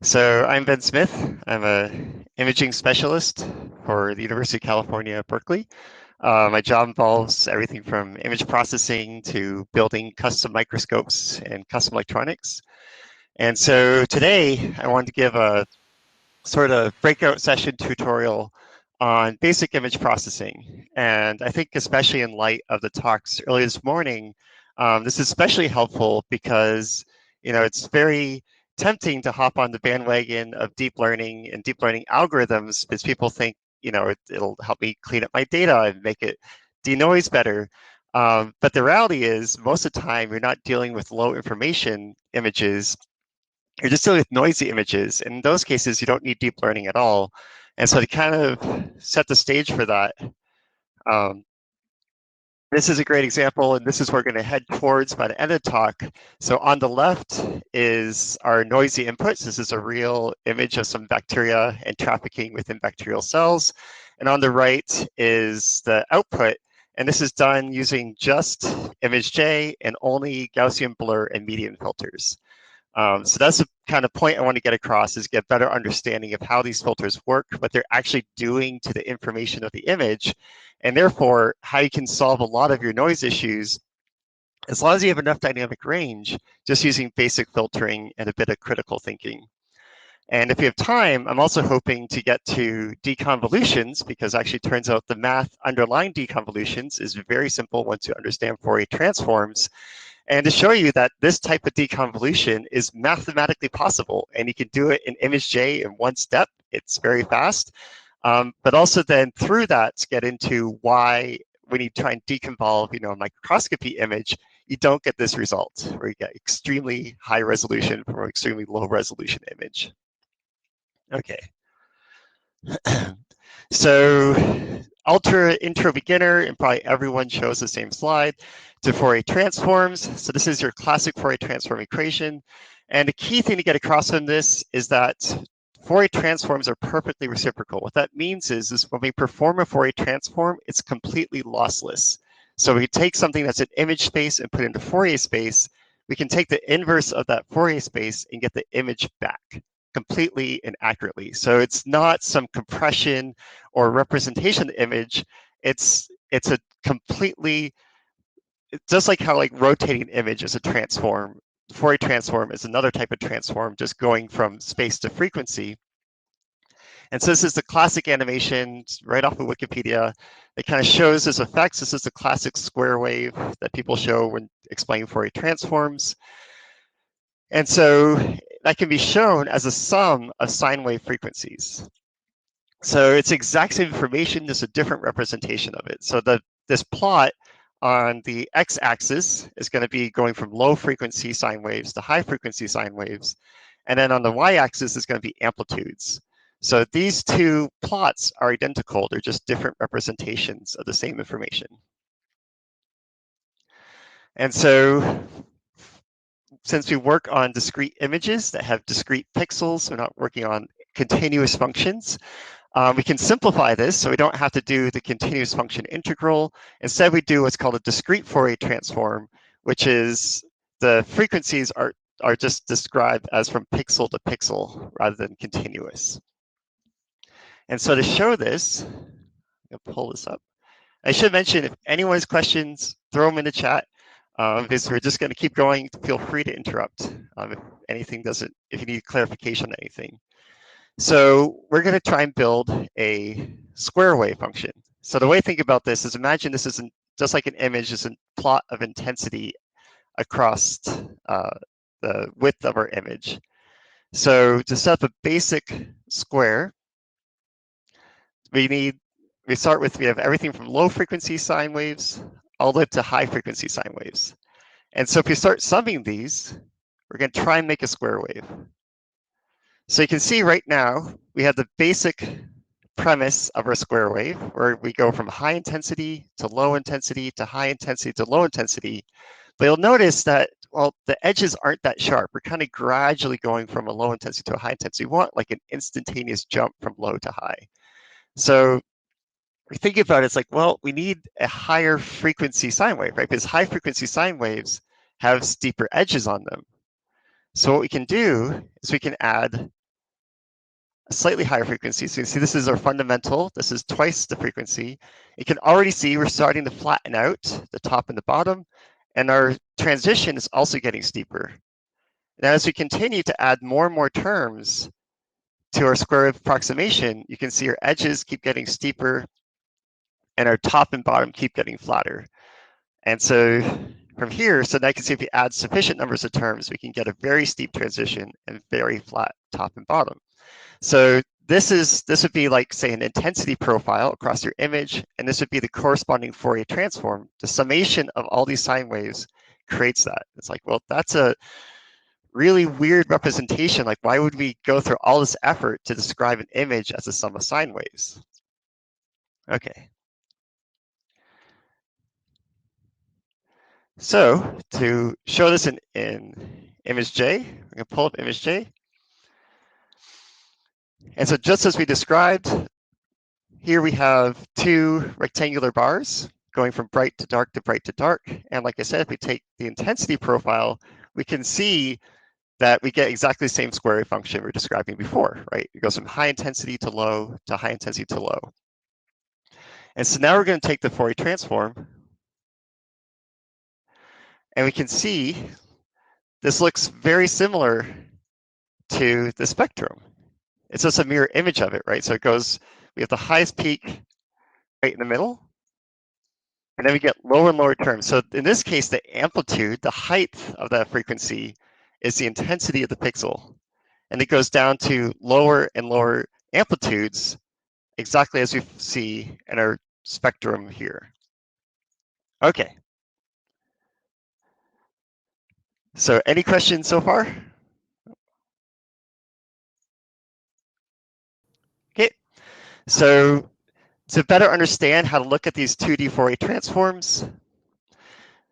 So I'm Ben Smith. I'm a imaging specialist for the University of California, Berkeley. My job involves everything from image processing to building custom microscopes and custom electronics. And so today I wanted to give a sort of breakout session tutorial on basic image processing. And I think especially in light of the talks earlier this morning, this is especially helpful because, it's very tempting to hop on the bandwagon of deep learning and deep learning algorithms because people think, it'll help me clean up my data and make it denoise better. But the reality is most of the time you're not dealing with low information images. You're just dealing with noisy images. In those cases, you don't need deep learning at all. And so to kind of set the stage for that, um, this is a great example, and this is where we're going to head towards by the end of the talk. So on the left is our noisy inputs. This is a real image of some bacteria and trafficking within bacterial cells. And on the right is the output. And this is done using just ImageJ and only Gaussian blur and median filters. So that's the kind of point I want to get across, is get a better understanding of how these filters work, what they're actually doing to the information of the image, and therefore how you can solve a lot of your noise issues as long as you have enough dynamic range, just using basic filtering and a bit of critical thinking. And if you have time, I'm also hoping to get to deconvolutions, because actually it turns out the math underlying deconvolutions is very simple once you understand Fourier transforms. And to show you that this type of deconvolution is mathematically possible, and you can do it in ImageJ in one step. It's very fast. But also then through that, to get into why when you try and deconvolve, a microscopy image, you don't get this result, where you get extremely high resolution from an extremely low resolution image. Okay. So ultra intro beginner, and probably everyone shows the same slide, to Fourier transforms. So this is your classic Fourier transform equation. And the key thing to get across from this is that Fourier transforms are perfectly reciprocal. What that means is when we perform a Fourier transform, it's completely lossless. So we take something that's an image space and put it into Fourier space. We can take the inverse of that Fourier space and get the image back completely and accurately. So it's not some compression or representation of the image. It's a completely, just like how like rotating image is a transform, Fourier transform is another type of transform, just going from space to frequency. And so this is the classic animation right off of Wikipedia. It kind of shows this effects. This is the classic square wave that people show when explaining Fourier transforms. And so that can be shown as a sum of sine wave frequencies. So it's exact same information, just a different representation of it. So this plot on the x-axis is going to be going from low frequency sine waves to high frequency sine waves. And then on the y-axis is going to be amplitudes. So these two plots are identical. They're just different representations of the same information. And so since we work on discrete images that have discrete pixels, we're not working on continuous functions. We can simplify this so we don't have to do the continuous function integral. Instead, we do what's called a discrete Fourier transform, which is the frequencies are just described as from pixel to pixel rather than continuous. And so to show this, I'm going to pull this up. I should mention, if anyone has questions, throw them in the chat, because we're just going to keep going. Feel free to interrupt if anything doesn't, if you need clarification on anything. So we're going to try and build a square wave function. So the way to think about this is, imagine this is just like an image, is a plot of intensity across the width of our image. So to set up a basic square, we have everything from low frequency sine waves all the way up to high frequency sine waves. And so if we start summing these, we're going to try and make a square wave. So you can see right now, we have the basic premise of our square wave, where we go from high intensity to low intensity to high intensity to low intensity. But you'll notice that, well, the edges aren't that sharp. We're kind of gradually going from a low intensity to a high intensity. We want like an instantaneous jump from low to high. So we think about it, it's like, well, we need a higher frequency sine wave, right? Because high frequency sine waves have steeper edges on them. So what we can do is we can add a slightly higher frequency. So you see this is our fundamental. This is twice the frequency. You can already see we're starting to flatten out the top and the bottom, and our transition is also getting steeper. Now, as we continue to add more and more terms to our square wave approximation, you can see our edges keep getting steeper and our top and bottom keep getting flatter. And so from here, so now you can see if we add sufficient numbers of terms, we can get a very steep transition and very flat top and bottom. So this would be like, say, an intensity profile across your image, and this would be the corresponding Fourier transform. The summation of all these sine waves creates that. It's like, well, that's a really weird representation. Like, why would we go through all this effort to describe an image as a sum of sine waves? Okay. So to show this in ImageJ, we're going to pull up ImageJ. And so just as we described, here we have two rectangular bars going from bright to dark to bright to dark. And like I said, if we take the intensity profile, we can see that we get exactly the same square wave function we were describing before, right? It goes from high intensity to high intensity to low. And so now we're going to take the Fourier transform, and we can see this looks very similar to the spectrum. It's just a mirror image of it, right? So it goes, we have the highest peak right in the middle, and then we get lower and lower terms. So in this case, the amplitude, the height of that frequency is the intensity of the pixel. And it goes down to lower and lower amplitudes, exactly as we see in our spectrum here. Okay. So any questions so far? Okay. So to better understand how to look at these 2D Fourier transforms,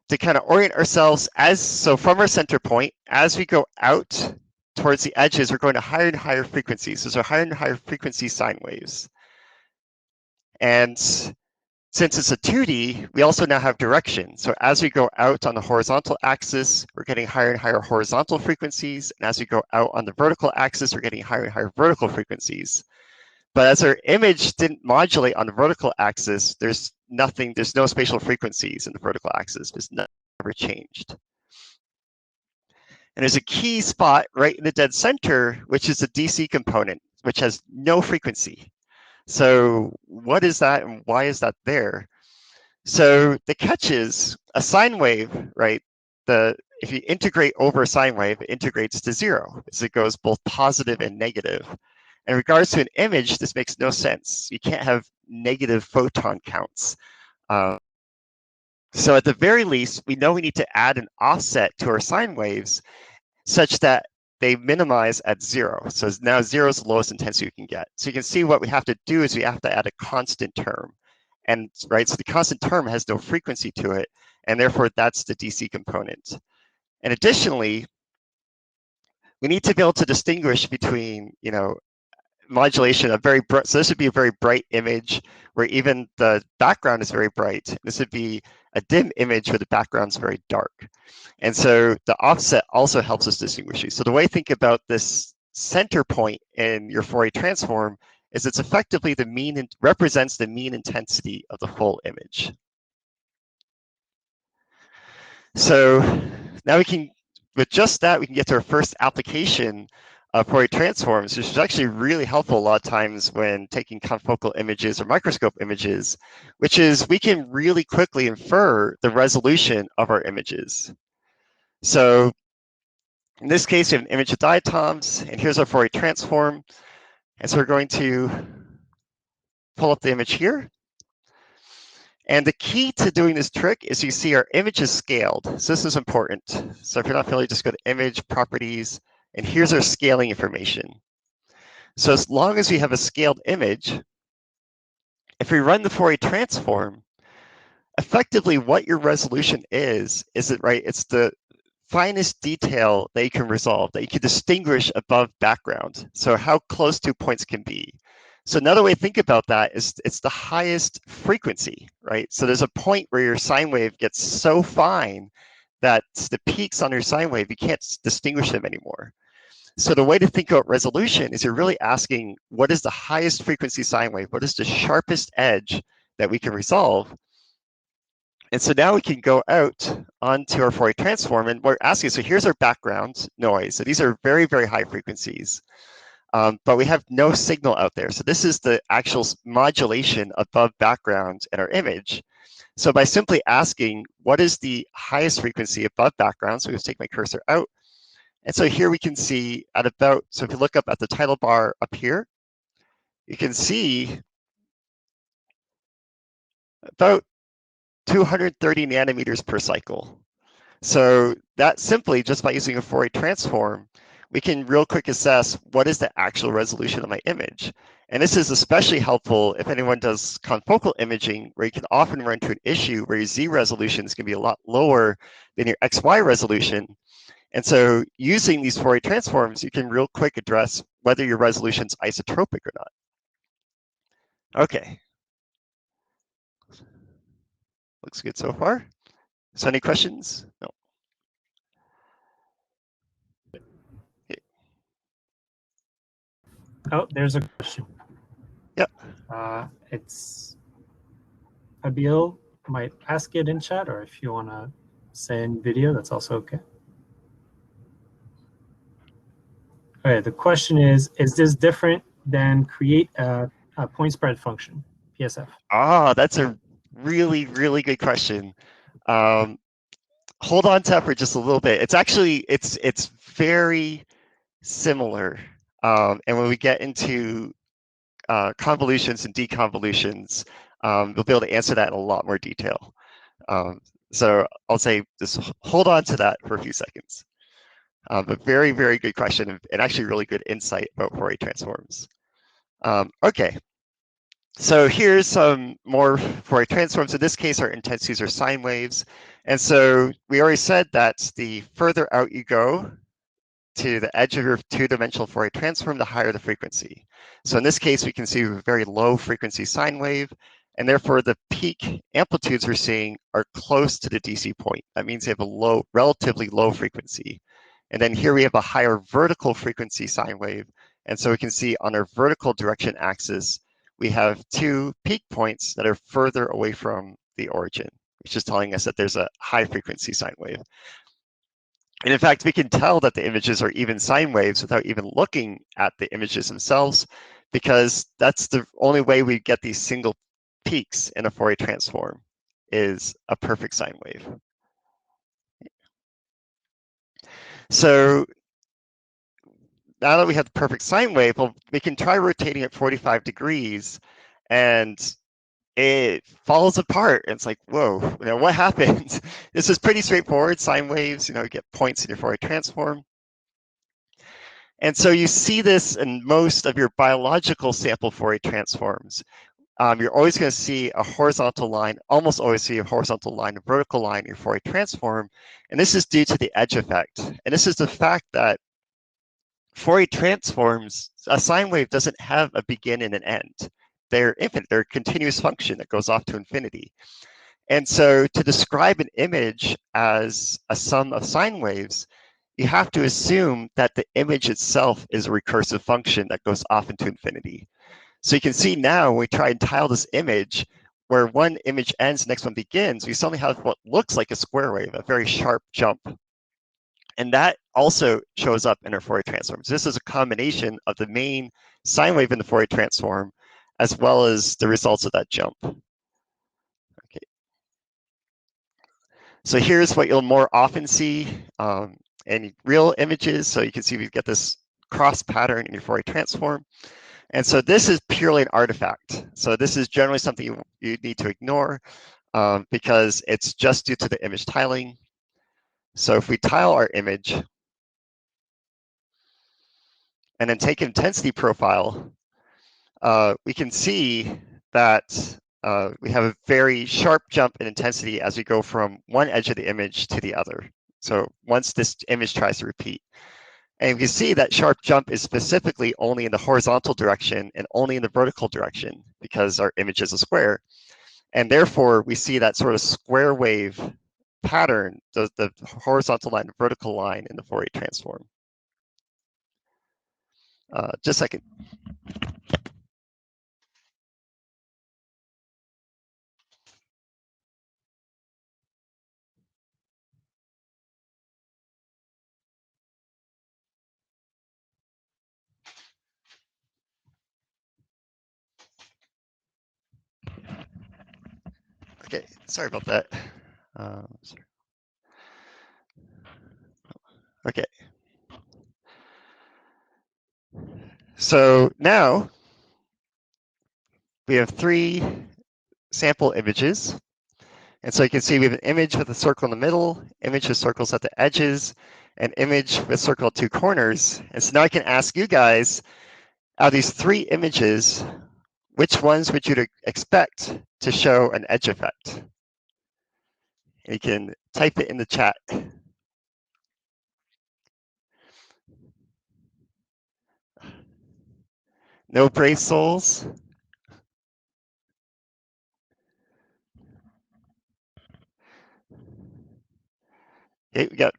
to kind of orient ourselves so from our center point, as we go out towards the edges, we're going to higher and higher frequencies. Those are higher and higher frequency sine waves. And since it's a 2D, we also now have direction. So as we go out on the horizontal axis, we're getting higher and higher horizontal frequencies. And as we go out on the vertical axis, we're getting higher and higher vertical frequencies. But as our image didn't modulate on the vertical axis, there's no spatial frequencies in the vertical axis. There's nothing ever changed. And there's a key spot right in the dead center, which is the DC component, which has no frequency. So what is that and why is that there? So the catch is a sine wave, right? If you integrate over a sine wave, it integrates to zero, as it goes both positive and negative. In regards to an image, this makes no sense. You can't have negative photon counts. So at the very least, we know we need to add an offset to our sine waves such that they minimize at zero. So now zero is the lowest intensity we can get. So you can see what we have to do is we have to add a constant term. And right, so the constant term has no frequency to it, and therefore that's the DC component. And additionally, we need to be able to distinguish between, modulation, so this would be a very bright image where even the background is very bright. This would be a dim image where the background's very dark. And so the offset also helps us distinguish these. So the way to think about this center point in your Fourier transform is it's effectively represents the mean intensity of the full image. So now with just that, we can get to our first application of Fourier transforms, which is actually really helpful a lot of times when taking confocal images or microscope images, which is we can really quickly infer the resolution of our images. So in this case, we have an image of diatoms, and here's our Fourier transform. And so we're going to pull up the image here. And the key to doing this trick is you see our image is scaled. So this is important. So if you're not familiar, just go to Image, Properties, and here's our scaling information. So as long as we have a scaled image, if we run the Fourier transform, effectively what your resolution is it right? It's the finest detail that you can resolve, that you can distinguish above background. So how close 2 points can be. So another way to think about that is it's the highest frequency, right? So there's a point where your sine wave gets so fine that the peaks on your sine wave, you can't distinguish them anymore. So the way to think about resolution is you're really asking, what is the highest frequency sine wave? What is the sharpest edge that we can resolve? And so now we can go out onto our Fourier transform, and we're asking, so here's our background noise. So these are very, very high frequencies, but we have no signal out there. So this is the actual modulation above background in our image. So by simply asking, what is the highest frequency above background? So we just take my cursor out. And so here we can see at about, so if you look up at the title bar up here, you can see about 230 nanometers per cycle. So that simply, just by using a Fourier transform, we can real quick assess what is the actual resolution of my image. And this is especially helpful if anyone does confocal imaging, where you can often run into an issue where your Z resolution is going to be a lot lower than your XY resolution. And so using these Fourier transforms, you can real quick address whether your resolution is isotropic or not. Okay, looks good so far. So any questions? No. Oh, there's a question. Yep. It's Abil might ask it in chat, or if you want to say in video, that's also okay. Okay, the question is this different than create a point spread function, PSF? Ah, that's a really, really good question. Hold on to that for just a little bit. It's actually, it's very similar. And when we get into convolutions and deconvolutions, we'll be able to answer that in a lot more detail. So I'll say just hold on to that for a few seconds. But very, very good question, and actually really good insight about Fourier transforms. Okay, so here's some more Fourier transforms. In this case, our intensities are sine waves. And so we already said that the further out you go to the edge of your two-dimensional Fourier transform, the higher the frequency. So in this case, we can see a very low frequency sine wave, and therefore the peak amplitudes we're seeing are close to the DC point. That means they have a low, relatively low frequency. And then here we have a higher vertical frequency sine wave. And so we can see on our vertical direction axis, we have two peak points that are further away from the origin, which is telling us that there's a high frequency sine wave. And in fact, we can tell that the images are even sine waves without even looking at the images themselves, because that's the only way we get these single peaks in a Fourier transform is a perfect sine wave. So now that we have the perfect sine wave, well, we can try rotating at 45 degrees, and it falls apart. And it's like, whoa, what happened? This is pretty straightforward. Sine waves, you get points in your Fourier transform. And so you see this in most of your biological sample Fourier transforms. You're always going to see a horizontal line, almost always see a horizontal line, a vertical line in your Fourier transform. And this is due to the edge effect. And this is the fact that Fourier transforms, a sine wave doesn't have a begin and an end. They're infinite. They're a continuous function that goes off to infinity. And so to describe an image as a sum of sine waves, you have to assume that the image itself is a recursive function that goes off into infinity. So you can see now when we try and tile this image, where one image ends, the next one begins, we suddenly have what looks like a square wave, a very sharp jump. And that also shows up in our Fourier transforms. This is a combination of the main sine wave in the Fourier transform, as well as the results of that jump. Okay. So here's what you'll more often see in real images. So you can see we get this cross pattern in your Fourier transform. And so this is purely an artifact. So this is generally something you need to ignore because it's just due to the image tiling. So if we tile our image and then take an intensity profile, we can see that we have a very sharp jump in intensity as we go from one edge of the image to the other. So once this image tries to repeat. And you can see that sharp jump is specifically only in the horizontal direction and only in the vertical direction because our image is a square. And therefore, we see that sort of square wave pattern, the horizontal line, vertical line in the Fourier transform. Just a second. Okay, sorry about that. Sorry. Okay. So now we have 3 sample images. And so you can see we have an image with a circle in the middle, image with circles at the edges, an image with circle at 2 corners. And so now I can ask you guys, out of these 3 images, which ones would you expect to show an edge effect? And you can type it in the chat. No brave souls. Okay, we got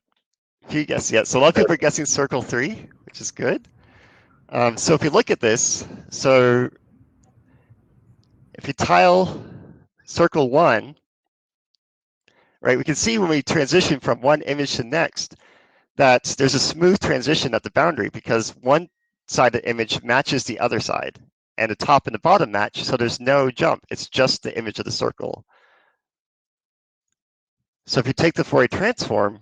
a few guesses yet. So a lot of people are guessing circle 3, which is good. So if you look at this, so if you tile circle 1, right, we can see when we transition from one image to the next that there's a smooth transition at the boundary because one side of the image matches the other side and the top and the bottom match, so there's no jump. It's just the image of the circle. So if you take the Fourier transform,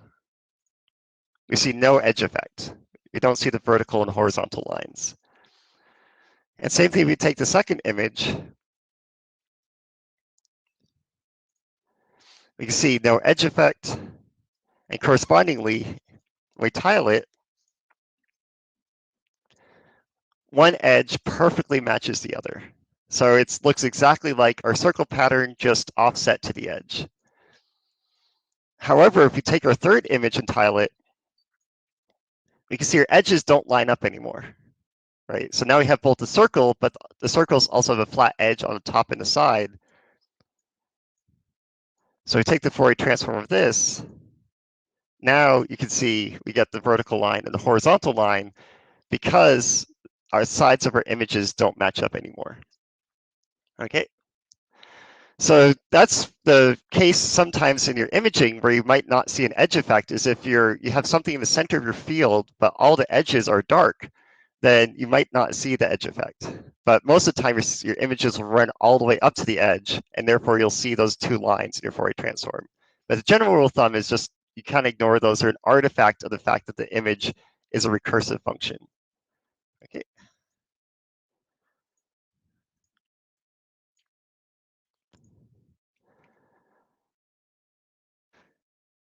we see no edge effect. We don't see the vertical and horizontal lines. And same thing if you take the second image, we can see no edge effect, and correspondingly, when we tile it, one edge perfectly matches the other. So it looks exactly like our circle pattern, just offset to the edge. However, if we take our third image and tile it, we can see our edges don't line up anymore, right? So now we have both the circle, but the circles also have a flat edge on the top and the side. So we take the Fourier transform of this. Now you can see we get the vertical line and the horizontal line because our sides of our images don't match up anymore. Okay. So that's the case sometimes in your imaging where you might not see an edge effect is if you have something in the center of your field, but all the edges are dark, then you might not see the edge effect. But most of the time, your images will run all the way up to the edge, and therefore you'll see those 2 lines in your Fourier transform. But the general rule of thumb is just you kind of ignore those. They're an artifact of the fact that the image is a recursive function. Okay.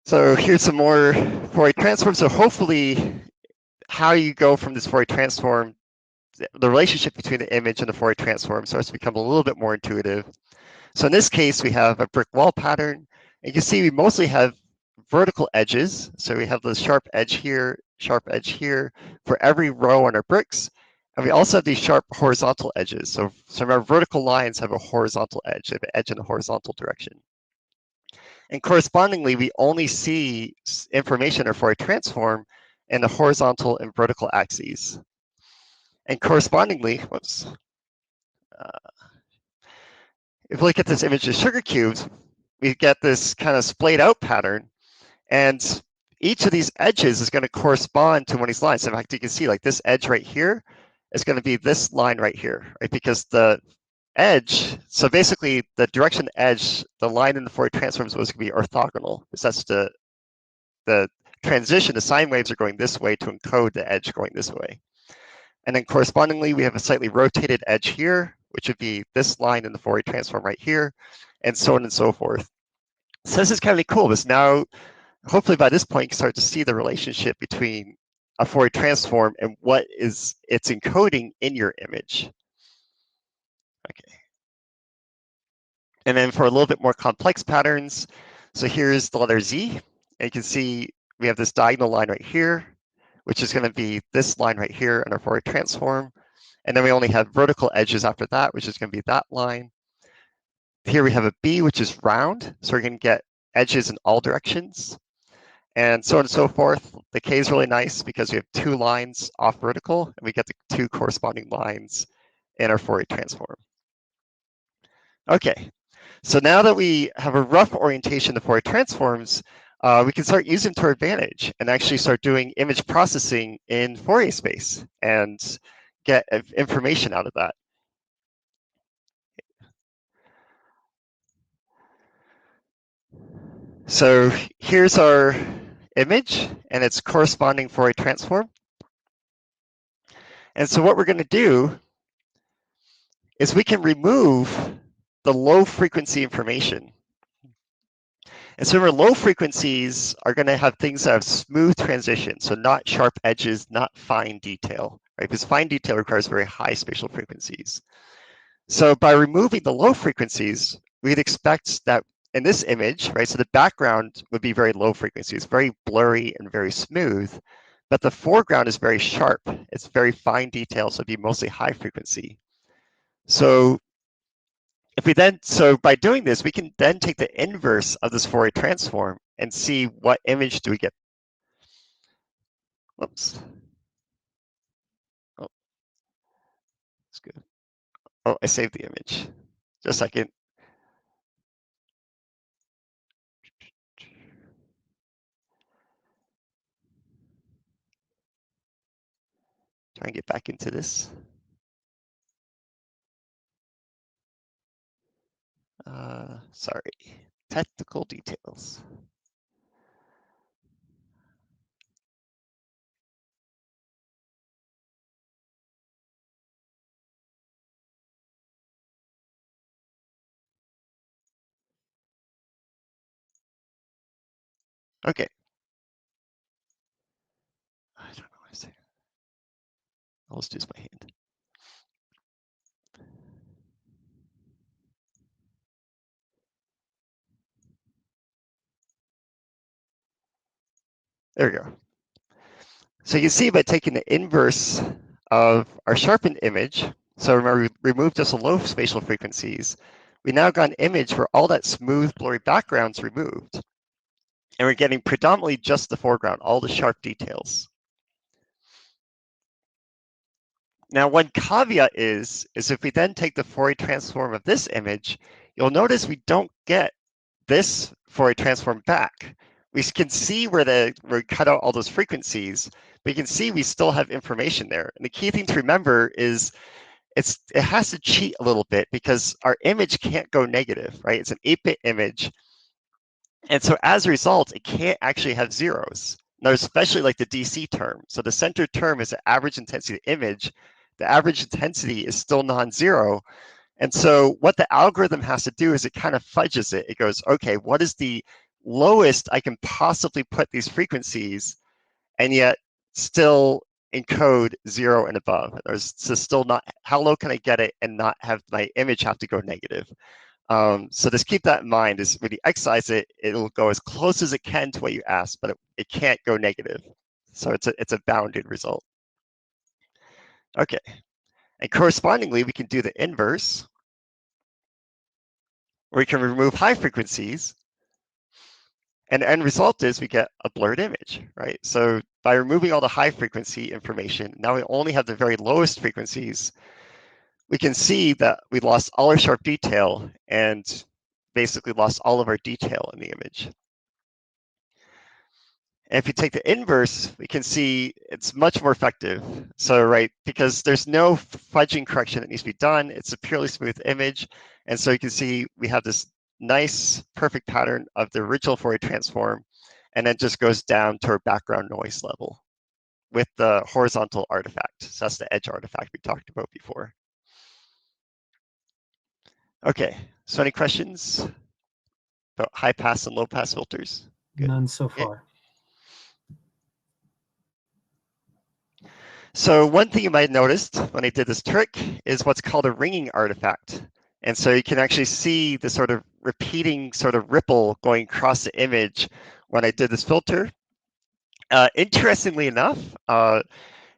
So here's some more Fourier transforms. So hopefully how you go from this Fourier transform, the relationship between the image and the Fourier transform starts to become a little bit more intuitive. So in this case, we have a brick wall pattern. And you can see we mostly have vertical edges. So we have the sharp edge here for every row on our bricks. And we also have these sharp horizontal edges. So some of our vertical lines have a horizontal edge. They have an edge in the horizontal direction. And correspondingly, we only see information for a transform in the horizontal and vertical axes. And correspondingly, if we look at this image of sugar cubes, we get this kind of splayed out pattern. And each of these edges is going to correspond to one of these lines. So in fact, you can see like this edge right here is going to be this line right here, right? Because the edge, so basically the direction edge, the line in the Fourier transforms was going to be orthogonal, because that's the transition, the sine waves are going this way to encode the edge going this way. And then correspondingly, we have a slightly rotated edge here, which would be this line in the Fourier transform right here, and so on and so forth. So this is kind of cool, because now, hopefully by this point, you can start to see the relationship between a Fourier transform and what is it's encoding in your image. Okay. And then for a little bit more complex patterns, so here's the letter Z, and you can see we have this diagonal line right here, which is going to be this line right here in our Fourier transform. And then we only have vertical edges after that, which is going to be that line. Here we have a B, which is round, so we're going to get edges in all directions. and so on and so forth. The K is really nice because we have 2 lines off vertical, and we get the 2 corresponding lines in our Fourier transform. Okay, so now that we have a rough orientation of Fourier transforms, we can start using them to our advantage and actually start doing image processing in Fourier space and get information out of that. So here's our image and its corresponding Fourier transform. And so what we're going to do is we can remove the low frequency information. And so remember, low frequencies are going to have things that have smooth transition, so not sharp edges, not fine detail, right? Because fine detail requires very high spatial frequencies. So by removing the low frequencies, we'd expect that in this image, right, so the background would be very low frequency. It's very blurry and very smooth, but the foreground is very sharp. It's very fine detail, so it'd be mostly high frequency. So if we then, so by doing this, we can then take the inverse of this Fourier transform and see what image do we get. Whoops. Oh, that's good. Oh, I saved the image. Just a second. Try and get back into this. Sorry, technical details. Okay. I don't know what I say. I'll just use my hand. There we go. So you can see by taking the inverse of our sharpened image, so remember we removed just the low spatial frequencies, we now got an image where all that smooth blurry background's removed. And we're getting predominantly just the foreground, all the sharp details. Now, one caveat is if we then take the Fourier transform of this image, you'll notice we don't get this Fourier transform back. We can see where we cut out all those frequencies, but you can see we still have information there. And the key thing to remember is it has to cheat a little bit because our image can't go negative, right? It's an 8-bit image. And so as a result, it can't actually have zeros. Now, especially like the DC term. So the center term is the average intensity of the image. The average intensity is still non-zero. And so what the algorithm has to do is it kind of fudges it. It goes, okay, what is the lowest I can possibly put these frequencies and yet still encode 0 and above? So still not, how low can I get it and not have my image have to go negative? So just keep that in mind is when you excise it, it'll go as close as it can to what you asked, but it can't go negative. So it's a bounded result. Okay, and correspondingly, we can do the inverse, where we can remove high frequencies, and the end result is we get a blurred image, right? So by removing all the high frequency information, now we only have the very lowest frequencies. We can see that we lost all our sharp detail and basically lost all of our detail in the image. And if you take the inverse, we can see it's much more effective. So, right, because there's no fudging correction that needs to be done. It's a purely smooth image. And so you can see we have this nice, perfect pattern of the original Fourier transform, and then just goes down to our background noise level with the horizontal artifact. So that's the edge artifact we talked about before. Okay, so any questions about high pass and low pass filters? Good. None so far. So one thing you might have noticed when I did this trick is what's called a ringing artifact. And so you can actually see the sort of repeating sort of ripple going across the image when I did this filter. Interestingly enough,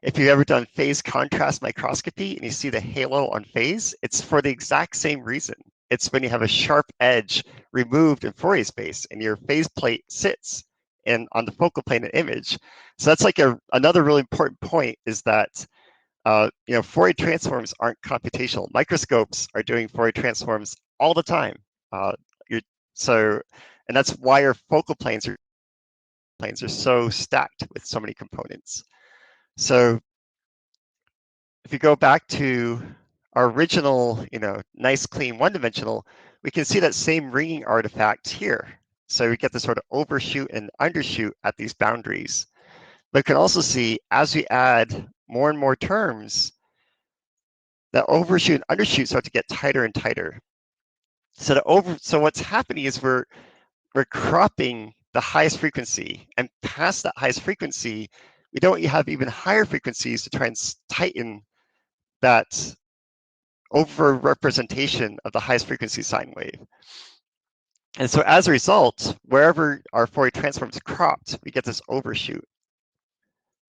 if you've ever done phase contrast microscopy and you see the halo on phase, it's for the exact same reason. It's when you have a sharp edge removed in Fourier space and your phase plate sits and on the focal plane of image. So that's like another really important point, is that Fourier transforms aren't computational. Microscopes are doing Fourier transforms all the time. Uh, and that's why our focal planes are so stacked with so many components. So if you go back to our original, nice, clean, one-dimensional, we can see that same ringing artifact here. So we get this sort of overshoot and undershoot at these boundaries. But you can also see, as we add more and more terms, that overshoot and undershoot start to get tighter and tighter. So what's happening is we're cropping the highest frequency, and past that highest frequency, we don't have even higher frequencies to try and tighten that over representation of the highest frequency sine wave. And so as a result, wherever our Fourier transform is cropped, we get this overshoot.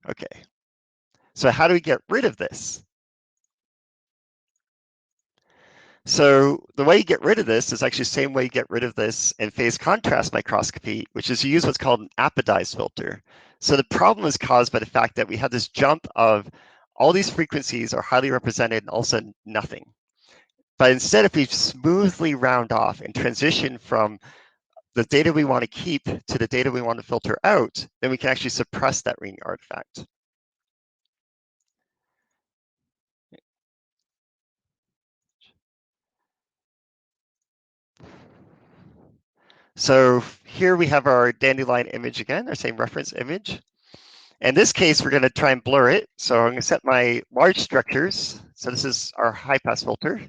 Okay, so how do we get rid of this? So the way you get rid of this is actually the same way you get rid of this in phase contrast microscopy, which is you use what's called an apodized filter. So the problem is caused by the fact that we have this jump of all these frequencies are highly represented and also nothing. But instead, if we smoothly round off and transition from the data we want to keep to the data we want to filter out, then we can actually suppress that ringing artifact. So here we have our dandelion image again, our same reference image. In this case, we're going to try and blur it. So I'm going to set my large structures. So this is our high pass filter.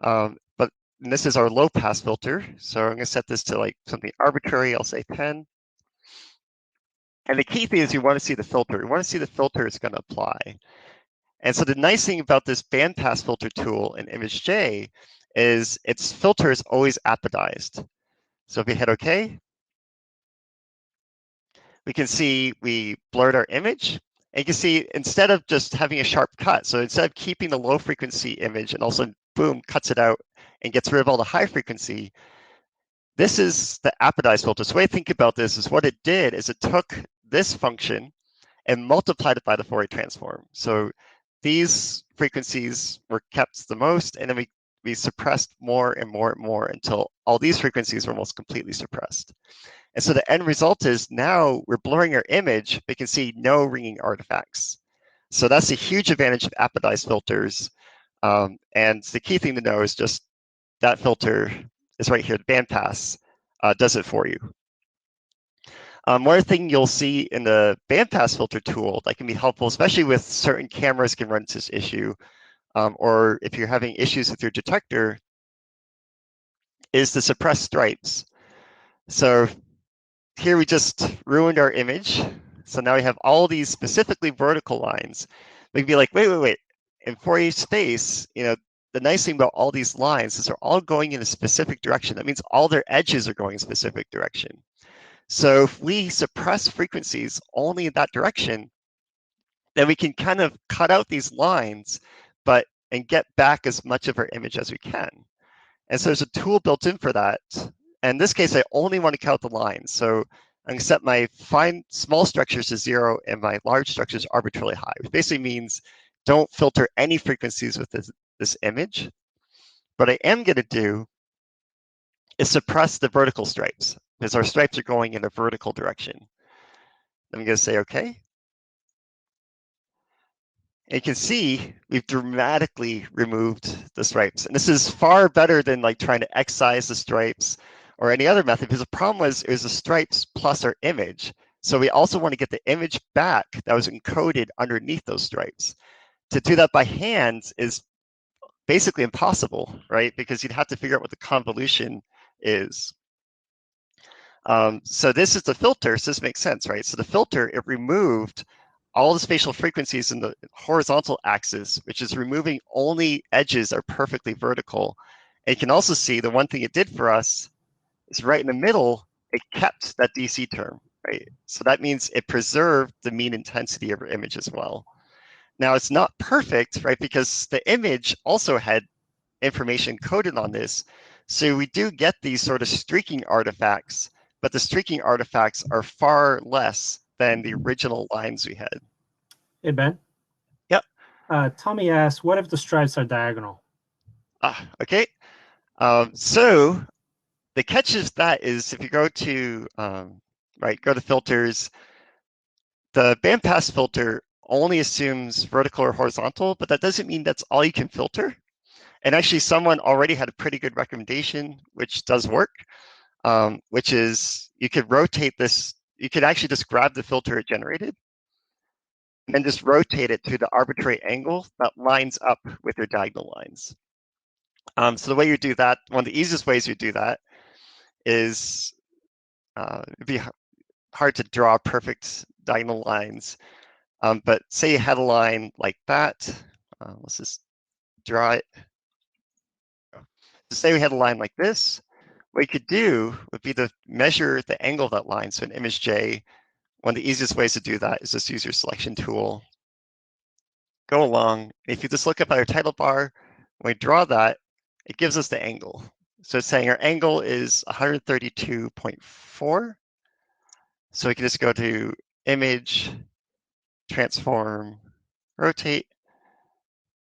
But this is our low pass filter. So I'm going to set this to like something arbitrary. I'll say 10. And the key thing is you want to see the filter. You want to see the filter is going to apply. And so the nice thing about this bandpass filter tool in ImageJ is its filter is always apodized. So if we hit OK, we can see we blurred our image. And you can see instead of just having a sharp cut, so instead of keeping the low frequency image and also boom, cuts it out and gets rid of all the high frequency, this is the apodized filter. So the way I think about this is what it did is it took this function and multiplied it by the Fourier transform. So these frequencies were kept the most, and then we suppressed more and more and more until all these frequencies were almost completely suppressed. And so the end result is now we're blurring our image, but you can see no ringing artifacts. So that's a huge advantage of apodized filters. And the key thing to know is just that filter is right here, the bandpass does it for you. One thing you'll see in the bandpass filter tool that can be helpful, especially with certain cameras can run into this issue, or if you're having issues with your detector, is to suppress stripes. So here we just ruined our image. So now we have all these specifically vertical lines. We can be like, wait. In Fourier space, the nice thing about all these lines is they're all going in a specific direction. That means all their edges are going in a specific direction. So if we suppress frequencies only in that direction, then we can kind of cut out these lines, and get back as much of our image as we can. And so there's a tool built in for that. And in this case, I only want to count the lines. So I'm going to set my fine small structures to 0 and my large structures arbitrarily high, which basically means don't filter any frequencies with this image. What I am going to do is suppress the vertical stripes, because our stripes are going in a vertical direction. I'm going to say OK. And you can see we've dramatically removed the stripes. And this is far better than like trying to excise the stripes or any other method, because the problem was it was the stripes plus our image. So we also want to get the image back that was encoded underneath those stripes. To do that by hand is basically impossible, right? Because you'd have to figure out what the convolution is. So this is the filter, so this makes sense, right? So the filter, it removed all the spatial frequencies in the horizontal axis, which is removing only edges that are perfectly vertical. And you can also see the one thing it did for us is right in the middle, it kept that DC term, right? So that means it preserved the mean intensity of our image as well. Now it's not perfect, right? Because the image also had information coded on this. So we do get these sort of streaking artifacts, but the streaking artifacts are far less than the original lines we had. Hey, Ben. Yep. Tommy asks, what if the stripes are diagonal? Okay. So the catch is that is if you go to, go to filters, the bandpass filter only assumes vertical or horizontal, but that doesn't mean that's all you can filter. And actually someone already had a pretty good recommendation, which does work, which is you could rotate this, you could actually just grab the filter it generated and then just rotate it to the arbitrary angle that lines up with your diagonal lines. So the way you do that, one of the easiest ways you do that is, it'd be hard to draw perfect diagonal lines, but say you had a line like that. Let's just draw it. So say we had a line like this. What you could do would be to measure the angle of that line. So in ImageJ, one of the easiest ways to do that is just use your selection tool. Go along. If you just look up at our title bar, when we draw that, it gives us the angle. So it's saying our angle is 132.4. So we can just go to Image, Transform, Rotate,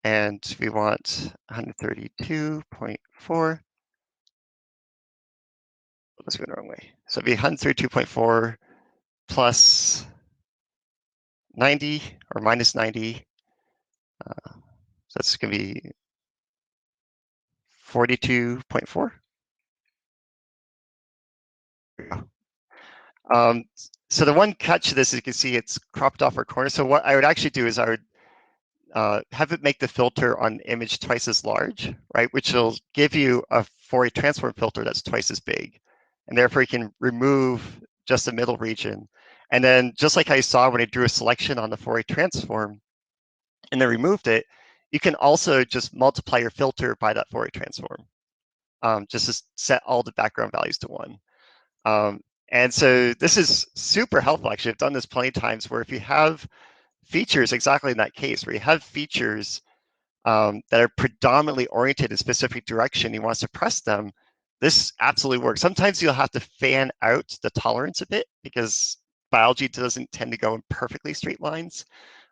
and we want 132.4. Let's go the wrong way. So it'd be 132.4 plus 90 or minus 90. So that's going to be 42.4. So the one catch to this is you can see it's cropped off our corner. So what I would actually do is I would have it make the filter on image twice as large, right? Which will give you a Fourier transform filter that's twice as big. And therefore you can remove just the middle region. And then just like I saw when I drew a selection on the Fourier transform and then removed it, you can also just multiply your filter by that Fourier transform. Just to set all the background values to 1. And so this is super helpful. Actually, I've done this plenty of times where if you have features exactly in that case, where you have features that are predominantly oriented in a specific direction, you want to suppress them, this absolutely works. Sometimes you'll have to fan out the tolerance a bit because biology doesn't tend to go in perfectly straight lines.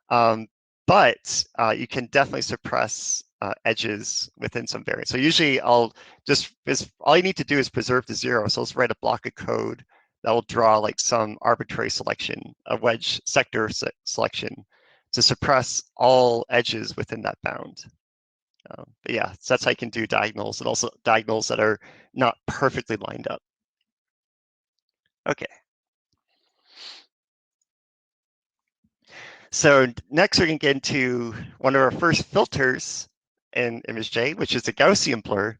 But you can definitely suppress edges within some variance. So usually I'll just, all you need to do is preserve the 0. So let's write a block of code that will draw like some arbitrary selection, a wedge sector selection to suppress all edges within that bound. But yeah, so that's how you can do diagonals, and also diagonals that are not perfectly lined up. Okay. So next we're going to get into one of our first filters in ImageJ, which is the Gaussian blur.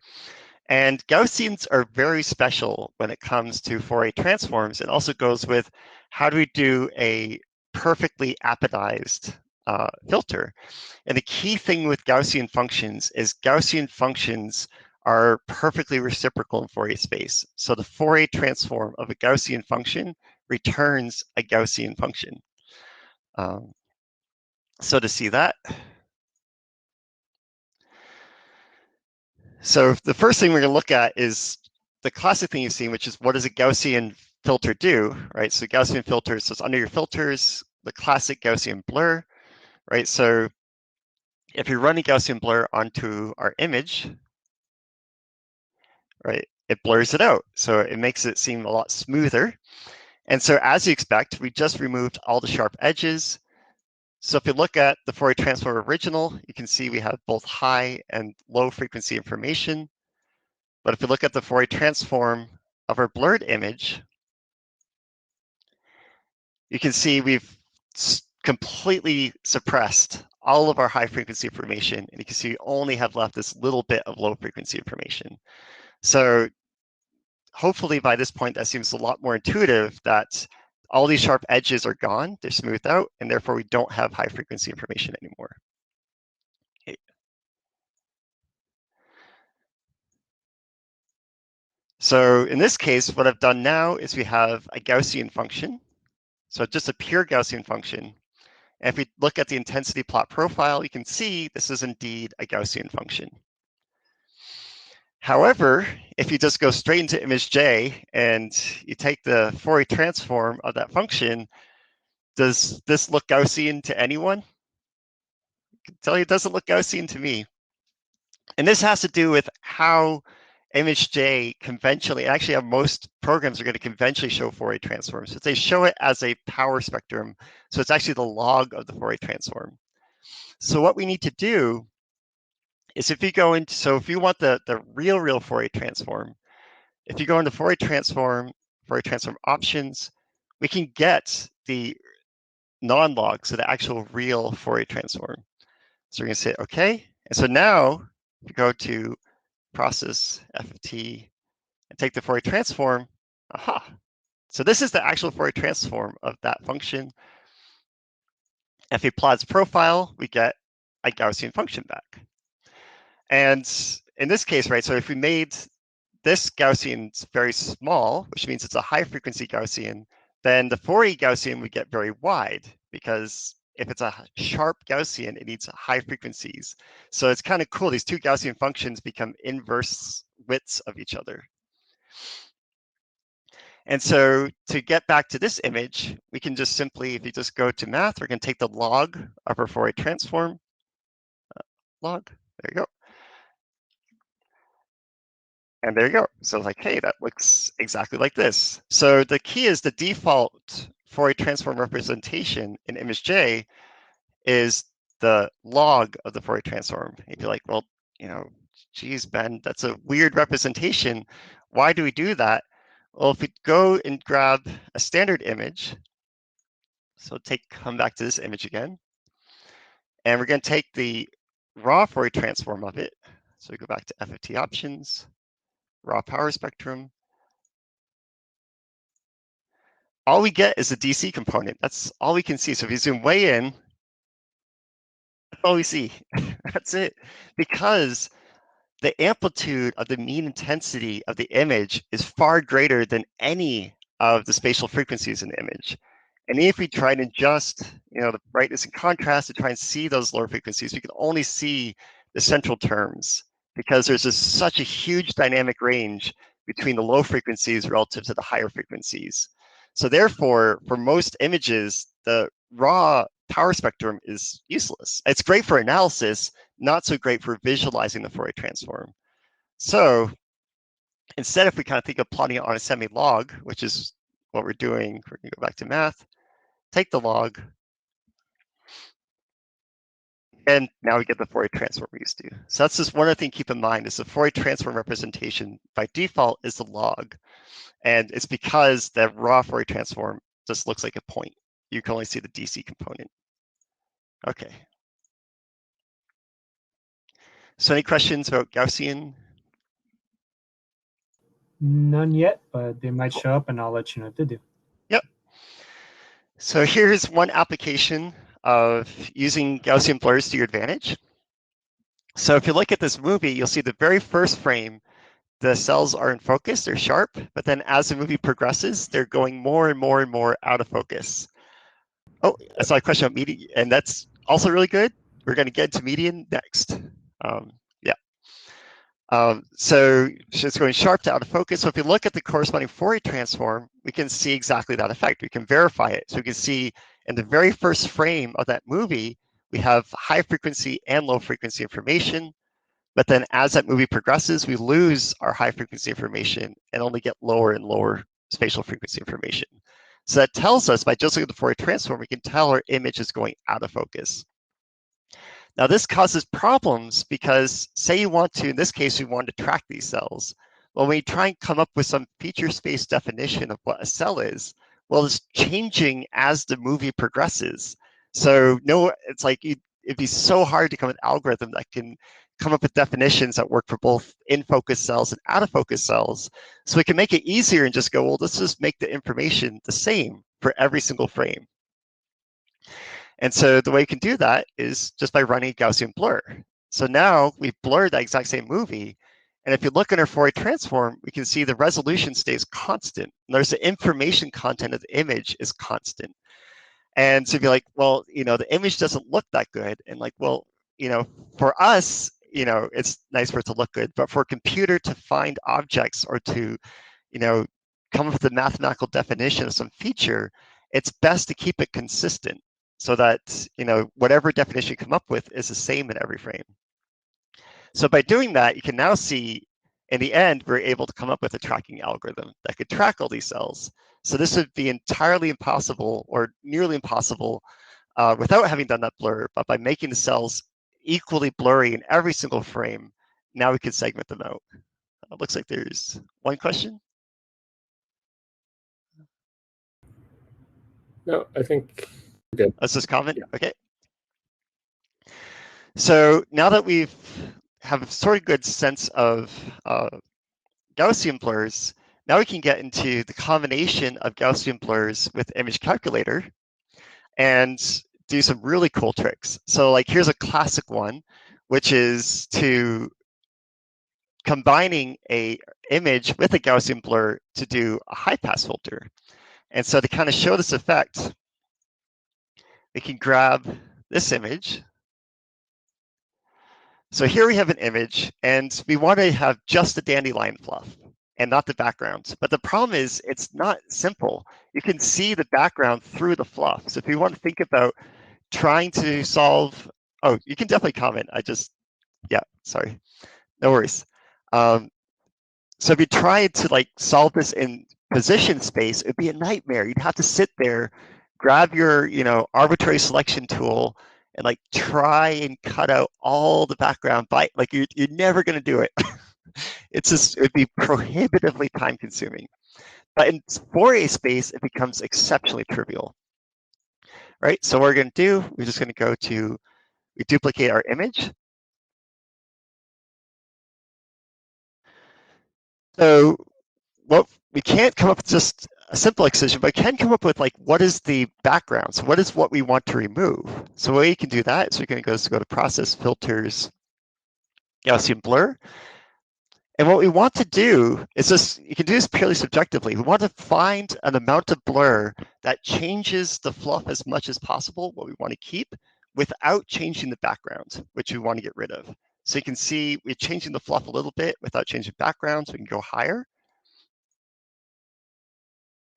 And Gaussians are very special when it comes to Fourier transforms. It also goes with how do we do a perfectly apodized filter. And the key thing with Gaussian functions is Gaussian functions are perfectly reciprocal in Fourier space. So the Fourier transform of a Gaussian function returns a Gaussian function. So to see that, so the first thing we're going to look at is the classic thing you've seen, which is what does a Gaussian filter do, right? So Gaussian filters, so it's under your filters, the classic Gaussian blur, right? So if you run a Gaussian blur onto our image, right, it blurs it out. So it makes it seem a lot smoother. And so as you expect, we just removed all the sharp edges. So if you look at the Fourier transform original, you can see we have both high and low frequency information. But if you look at the Fourier transform of our blurred image, you can see we've completely suppressed all of our high frequency information. And you can see we only have left this little bit of low frequency information. So hopefully by this point, that seems a lot more intuitive that all these sharp edges are gone, they're smoothed out, and therefore we don't have high frequency information anymore. Okay. So in this case, what I've done now is we have a Gaussian function. So just a pure Gaussian function. And if we look at the intensity plot profile, you can see this is indeed a Gaussian function. However, if you just go straight into ImageJ and you take the Fourier transform of that function, does this look Gaussian to anyone? I can tell you it doesn't look Gaussian to me. And this has to do with how ImageJ conventionally, actually how most programs are going to conventionally show Fourier transforms. So they show it as a power spectrum. So it's actually the log of the Fourier transform. So what we need to do is if you go into, so if you want the real Fourier transform, if you go into Fourier transform options, we can get the non-log, so the actual real Fourier transform. So we're going to say OK. And so now if you go to process FFT and take the Fourier transform, aha. So this is the actual Fourier transform of that function. If we plot its profile, we get a Gaussian function back. And in this case, right, so if we made this Gaussian very small, which means it's a high frequency Gaussian, then the Fourier Gaussian would get very wide, because if it's a sharp Gaussian, it needs high frequencies. So it's kind of cool. These two Gaussian functions become inverse widths of each other. And so to get back to this image, we can just simply, if you just go to math, we're going to take the log of our Fourier transform. Log, there you go. And there you go. So it's like, hey, that looks exactly like this. So the key is the default Fourier transform representation in ImageJ is the log of the Fourier transform. You'd be like, well, geez, Ben, that's a weird representation. Why do we do that? Well, if we go and grab a standard image, so come back to this image again, and we're going to take the raw Fourier transform of it. So we go back to FFT options, raw power spectrum. All we get is the DC component. That's all we can see. So if you zoom way in, that's all we see. That's it. Because the amplitude of the mean intensity of the image is far greater than any of the spatial frequencies in the image. And if we try and adjust, the brightness and contrast to try and see those lower frequencies, we can only see the central terms, because there's just such a huge dynamic range between the low frequencies relative to the higher frequencies. So therefore, for most images, the raw power spectrum is useless. It's great for analysis, not so great for visualizing the Fourier transform. So instead, if we kind of think of plotting it on a semi-log, which is what we're doing, we're going to go back to math, take the log, and now we get the Fourier transform we used to. So that's just one other thing to keep in mind, is the Fourier transform representation by default is the log. And it's because the raw Fourier transform just looks like a point. You can only see the DC component. Okay. So any questions about Gaussian? None yet, but they might show up and I'll let you know if they do. Yep. So here's one application of using Gaussian blurs to your advantage. So if you look at this movie, you'll see the very first frame, the cells are in focus, they're sharp, but then as the movie progresses, they're going more and more and more out of focus. Oh, I saw a question about median, and that's also really good. We're going to get to median next. Yeah. So it's going sharp to out of focus. So if you look at the corresponding Fourier transform, we can see exactly that effect. We can verify it. So we can see in the very first frame of that movie, we have high frequency and low frequency information. But then as that movie progresses, we lose our high frequency information and only get lower and lower spatial frequency information. So that tells us, by just looking at the Fourier transform, we can tell our image is going out of focus. Now this causes problems because, say you want to, in this case, we want to track these cells. Well, when you try and come up with some feature space definition of what a cell is, well, it's changing as the movie progresses. So it's like it'd be so hard to come up with an algorithm that can come up with definitions that work for both in-focus cells and out-of-focus cells. So we can make it easier and just go, well, let's just make the information the same for every single frame. And so the way you can do that is just by running a Gaussian blur. So now we've blurred that exact same movie. And if you look at our Fourier transform, we can see the resolution stays constant. Notice the information content of the image is constant. And so if you're like, well, the image doesn't look that good. And like, well, for us, it's nice for it to look good. But for a computer to find objects or to, come up with a mathematical definition of some feature, it's best to keep it consistent so that, whatever definition you come up with is the same in every frame. So by doing that, you can now see in the end, we're able to come up with a tracking algorithm that could track all these cells. So this would be entirely impossible or nearly impossible without having done that blur, but by making the cells equally blurry in every single frame, now we can segment them out. It looks like there's one question. No, I think we're good. That's this comment? Yeah. Okay. So now that we've have a sort of good sense of Gaussian blurs, now we can get into the combination of Gaussian blurs with image calculator and do some really cool tricks. So like here's a classic one, which is to combining a image with a Gaussian blur to do a high pass filter. And so to kind of show this effect, we can grab this image. So here we have an image, and we want to have just the dandelion fluff and not the background. But the problem is it's not simple. You can see the background through the fluff. So if you want to think about trying to solve, oh, you can definitely comment. Yeah, sorry, no worries. So if you tried to like solve this in position space, it'd be a nightmare. You'd have to sit there, grab your, arbitrary selection tool and like try and cut out all the background by like you're never going to do it. It'd be prohibitively time consuming. But in Fourier space, it becomes exceptionally trivial. Right? So what we're going to do, we're just going to go to, we duplicate our image. So what we can't come up with just a simple excision, but can come up with like, what is the background? So what is what we want to remove? So the way you can do that is we're going to go to Process, Filters, Gaussian Blur. And what we want to do is this, you can do this purely subjectively. We want to find an amount of blur that changes the fluff as much as possible, what we want to keep, without changing the background, which we want to get rid of. So you can see we're changing the fluff a little bit without changing background, so we can go higher.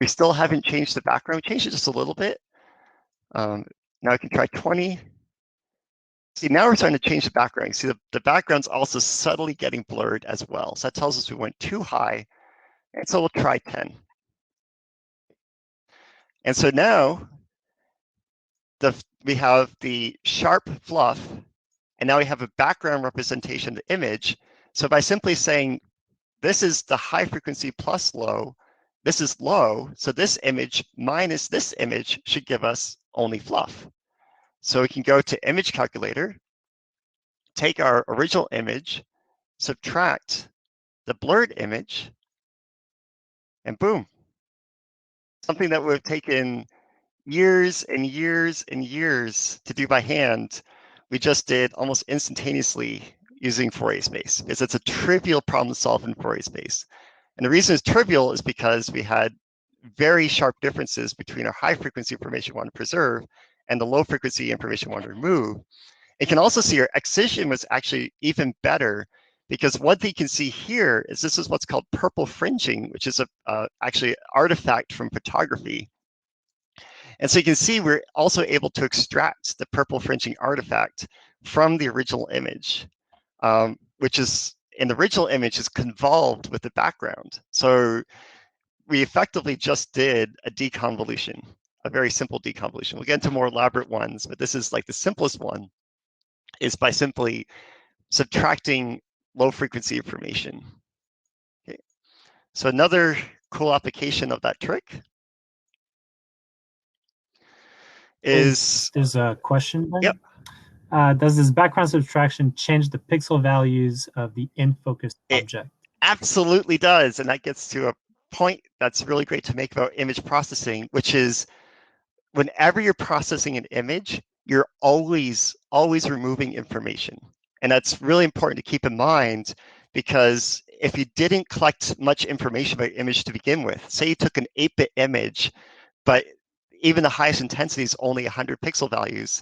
We still haven't changed the background. We changed it just a little bit. Now I can try 20. See, now we're starting to change the background. See, the background's also subtly getting blurred as well. So that tells us we went too high. And so we'll try 10. And so now we have the sharp fluff, and now we have a background representation of the image. So by simply saying, this is the high frequency plus low, this is low, so this image minus this image should give us only fluff. So we can go to image calculator, take our original image, subtract the blurred image, and boom. Something that would have taken years and years and years to do by hand, we just did almost instantaneously using Fourier space, because it's a trivial problem to solve in Fourier space. And the reason it's trivial is because we had very sharp differences between our high frequency information we want to preserve and the low frequency information we want to remove. You can also see our excision was actually even better, because one thing you can see here is this is what's called purple fringing, which is actually an artifact from photography. And so you can see we're also able to extract the purple fringing artifact from the original image, which is, in the original image, is convolved with the background. So we effectively just did a deconvolution, a very simple deconvolution. We'll get into more elaborate ones, but this is like the simplest one, is by simply subtracting low frequency information. Okay. So another cool application of that trick is... There's a question, Ben? Yep. Does this background subtraction change the pixel values of the in-focused object? Absolutely does. And that gets to a point that's really great to make about image processing, which is whenever you're processing an image, you're always removing information. And that's really important to keep in mind, because if you didn't collect much information about your image to begin with, say you took an 8-bit image, but even the highest intensity is only 100 pixel values,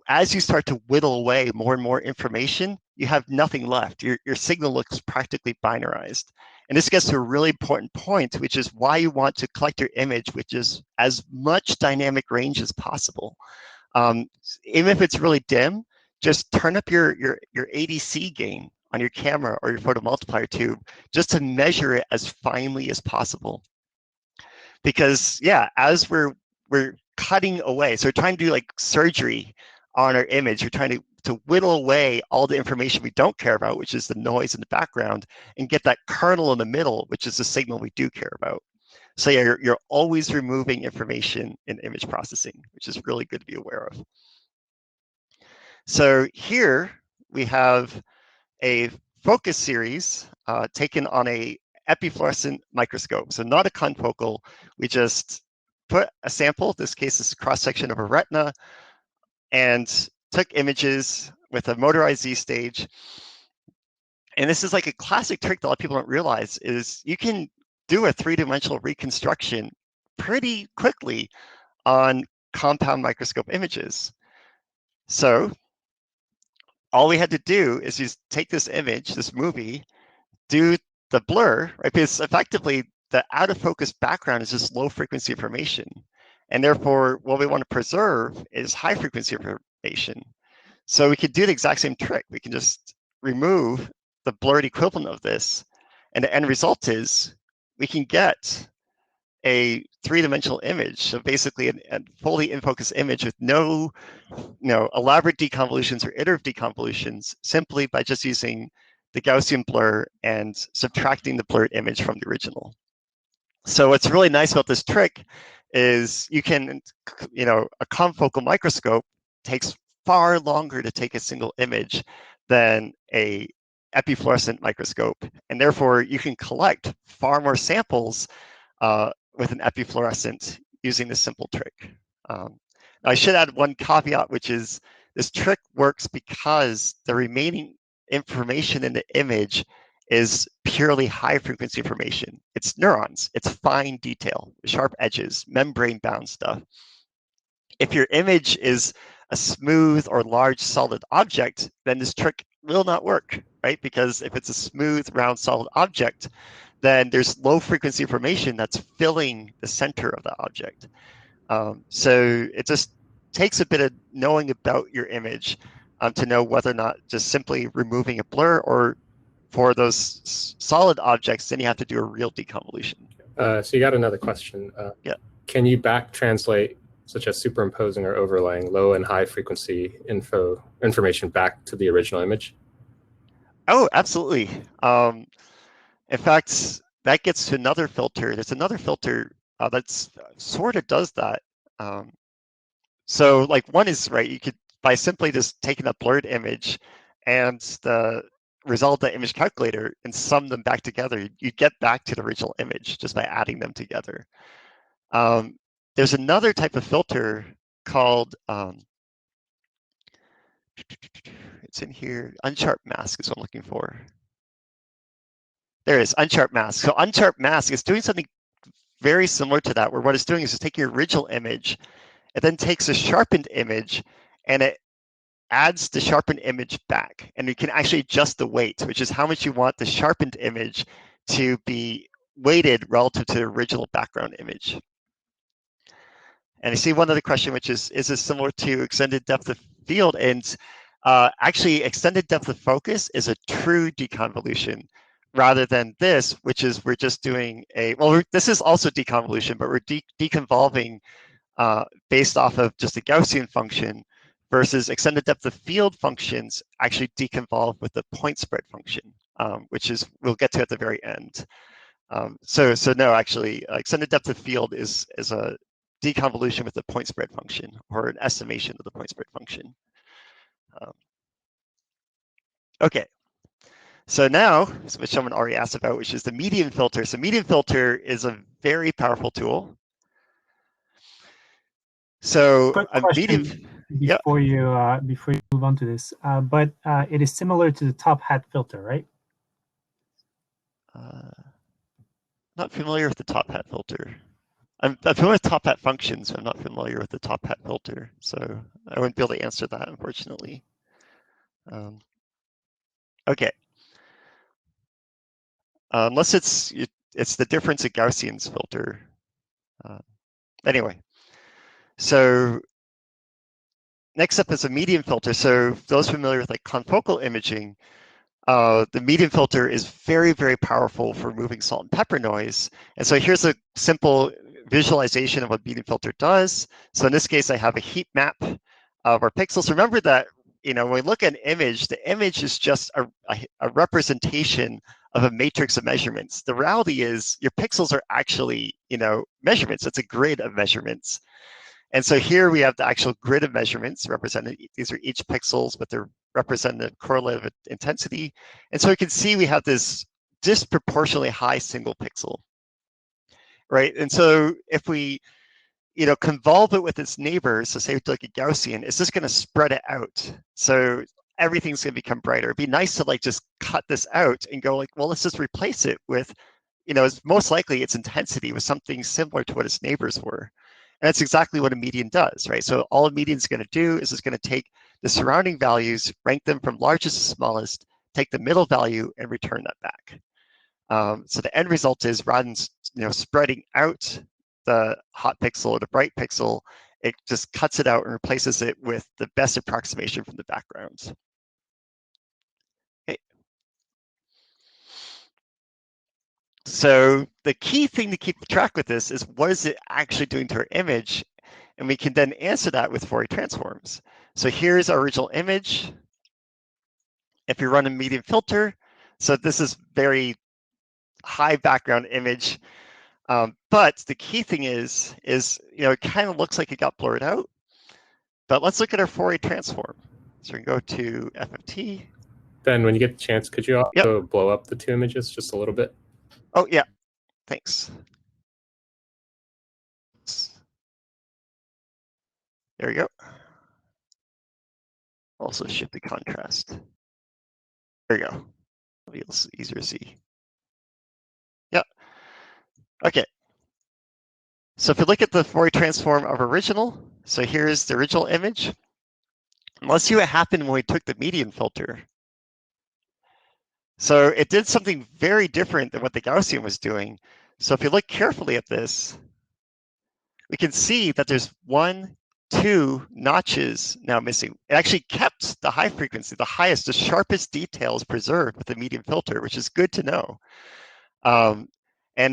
as you start to whittle away more and more information, you have nothing left. Your signal looks practically binarized. And this gets to a really important point, which is why you want to collect your image, which is as much dynamic range as possible. Even if it's really dim, just turn up your ADC gain on your camera or your photomultiplier tube just to measure it as finely as possible. Because yeah, as we're cutting away, so we're trying to do like surgery on our image, we're trying to whittle away all the information we don't care about, which is the noise in the background, and get that kernel in the middle, which is the signal we do care about. So yeah, you're always removing information in image processing, which is really good to be aware of. So here we have a focus series taken on a epifluorescent microscope. So not a confocal, we just put a sample, this case is cross-section of a retina, and took images with a motorized Z stage. And this is like a classic trick that a lot of people don't realize is you can do a three-dimensional reconstruction pretty quickly on compound microscope images. So all we had to do is just take this image, this movie, do the blur, right? Because effectively the out of focus background is just low frequency information. And therefore, what we want to preserve is high frequency information. So we could do the exact same trick. We can just remove the blurred equivalent of this. And the end result is we can get a three-dimensional image. So basically a fully in focus image with no elaborate deconvolutions or iterative deconvolutions, simply by just using the Gaussian blur and subtracting the blurred image from the original. So what's really nice about this trick is you can, a confocal microscope takes far longer to take a single image than a epifluorescent microscope, and therefore you can collect far more samples with an epifluorescent using this simple trick. I should add one caveat, which is this trick works because the remaining information in the image is purely high frequency information. It's neurons, it's fine detail, sharp edges, membrane bound stuff. If your image is a smooth or large solid object, then this trick will not work, right? Because if it's a smooth, round, solid object, then there's low frequency information that's filling the center of the object. So it just takes a bit of knowing about your image to know whether or not just simply removing a blur, or for those solid objects, then you have to do a real deconvolution. So you got another question. Yeah. Can you back translate, such as superimposing or overlaying, low and high frequency information back to the original image? Oh, absolutely. In fact, that gets to another filter. There's another filter that's sort of does that. So like one is, right, you could, by simply just taking a blurred image and the result of the image calculator and sum them back together, you get back to the original image just by adding them together. There's another type of filter called, it's in here, unsharp mask is what I'm looking for. There it is, unsharp mask. So unsharp mask is doing something very similar to that, where what it's doing is it's taking your original image, it then takes a sharpened image, and it adds the sharpened image back. And you can actually adjust the weight, which is how much you want the sharpened image to be weighted relative to the original background image. And I see one other question, which is this similar to extended depth of field? And actually, extended depth of focus is a true deconvolution, rather than this, which is we're just doing a, well, this is also deconvolution, but we're deconvolving based off of just a Gaussian function, versus extended depth of field functions actually deconvolve with the point spread function, which is we'll get to at the very end. So no, actually, extended depth of field is a deconvolution with the point spread function, or an estimation of the point spread function. Okay. So now, which someone already asked about, which is the median filter. So median filter is a very powerful tool. So Quick a question median, before you move on to this, but it is similar to the top hat filter, right? Not familiar with the top hat filter. I'm familiar with top hat functions, but I'm not familiar with the top hat filter. So I wouldn't be able to answer that, unfortunately. Okay. Unless it's the difference in Gaussian's filter. Anyway, so next up is a median filter. So those familiar with like confocal imaging, the median filter is very, very powerful for removing salt and pepper noise. And so here's a simple visualization of what median filter does. So in this case, I have a heat map of our pixels. Remember that, when we look at an image, the image is just a representation of a matrix of measurements. The reality is your pixels are actually, measurements. It's a grid of measurements. And so here we have the actual grid of measurements represented. These are each pixels, but they're represented correlative intensity. And so you can see we have this disproportionately high single pixel, right? And so if we, convolve it with its neighbors, so say we like a Gaussian, it's just going to spread it out. So everything's going to become brighter. It'd be nice to like just cut this out and go like, well, let's just replace it with, it's most likely its intensity with something similar to what its neighbors were. And that's exactly what a median does, right? So all a median is going to do is it's going to take the surrounding values, rank them from largest to smallest, take the middle value, and return that back. So the end result is rather than spreading out the hot pixel or the bright pixel, it just cuts it out and replaces it with the best approximation from the background. Okay. So the key thing to keep track with this is what is it actually doing to our image? And we can then answer that with Fourier transforms. So here's our original image. If you run a median filter, so this is very high background image. But the key thing is it kind of looks like it got blurred out. But let's look at our Fourier transform. So we can go to FFT. Ben, when you get the chance, could you also blow up the two images just a little bit? Oh, yeah. Thanks. There we go. Also shift the contrast. There you go. It'll be easier to see. Yeah. Okay. So if you look at the Fourier transform of original, so here's the original image. Let's see what happened when we took the median filter. So it did something very different than what the Gaussian was doing. So if you look carefully at this, we can see that there's 1, 2 notches now missing. It actually kept the high frequency, the highest, the sharpest details preserved with the median filter, which is good to know. And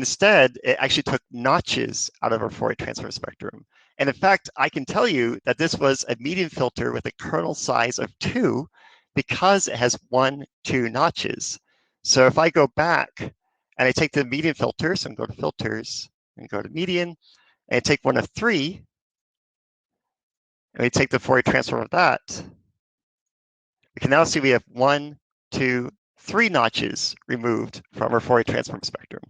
instead, it actually took notches out of our Fourier transform spectrum. And in fact, I can tell you that this was a median filter with a kernel size of 2 because it has 1, 2 notches. So if I go back and I take the median filter, so I'm going to filters and go to median, and I take one of 3, and we take the Fourier transform of that, we can now see we have 1, 2, 3 notches removed from our Fourier transform spectrum.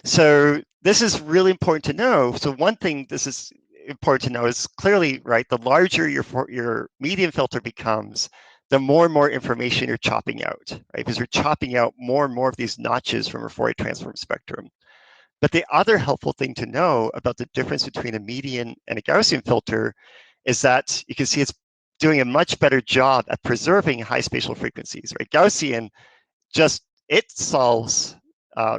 So this is really important to know. So one thing this is important to know is clearly, right, the larger your median filter becomes, the more and more information you're chopping out, right? Because you're chopping out more and more of these notches from a Fourier transform spectrum. But the other helpful thing to know about the difference between a median and a Gaussian filter is that you can see it's doing a much better job at preserving high spatial frequencies, right? Gaussian it solves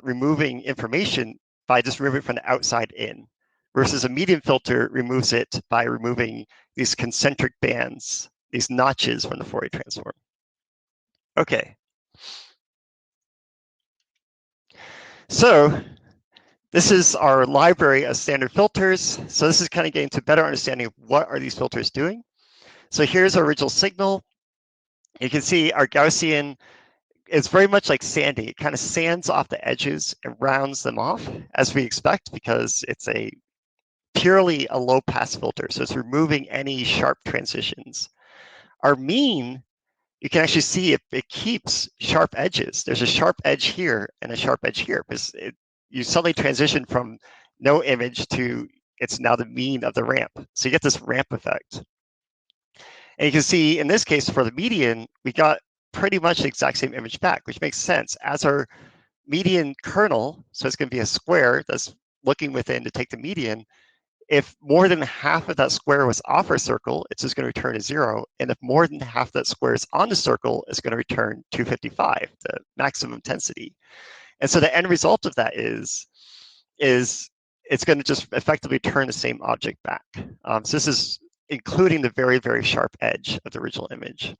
removing information by just removing it from the outside in, versus a median filter removes it by removing these concentric bands, these notches from the Fourier transform. Okay. So this is our library of standard filters. So this is kind of getting to better understanding of what are these filters doing. So here's our original signal. You can see our Gaussian is very much like sanding. It kind of sands off the edges and rounds them off, as we expect, because it's purely a low pass filter. So it's removing any sharp transitions. Our mean, you can actually see it keeps sharp edges. There's a sharp edge here and a sharp edge here, because you suddenly transition from no image to it's now the mean of the ramp. So you get this ramp effect. And you can see in this case for the median, we got pretty much the exact same image back, which makes sense. As our median kernel, so it's going to be a square that's looking within to take the median, if more than half of that square was off our circle, it's just going to return a 0. And if more than half that square is on the circle, it's going to return 255, the maximum intensity. And so the end result of that is it's going to just effectively turn the same object back. So this is including the very, very sharp edge of the original image.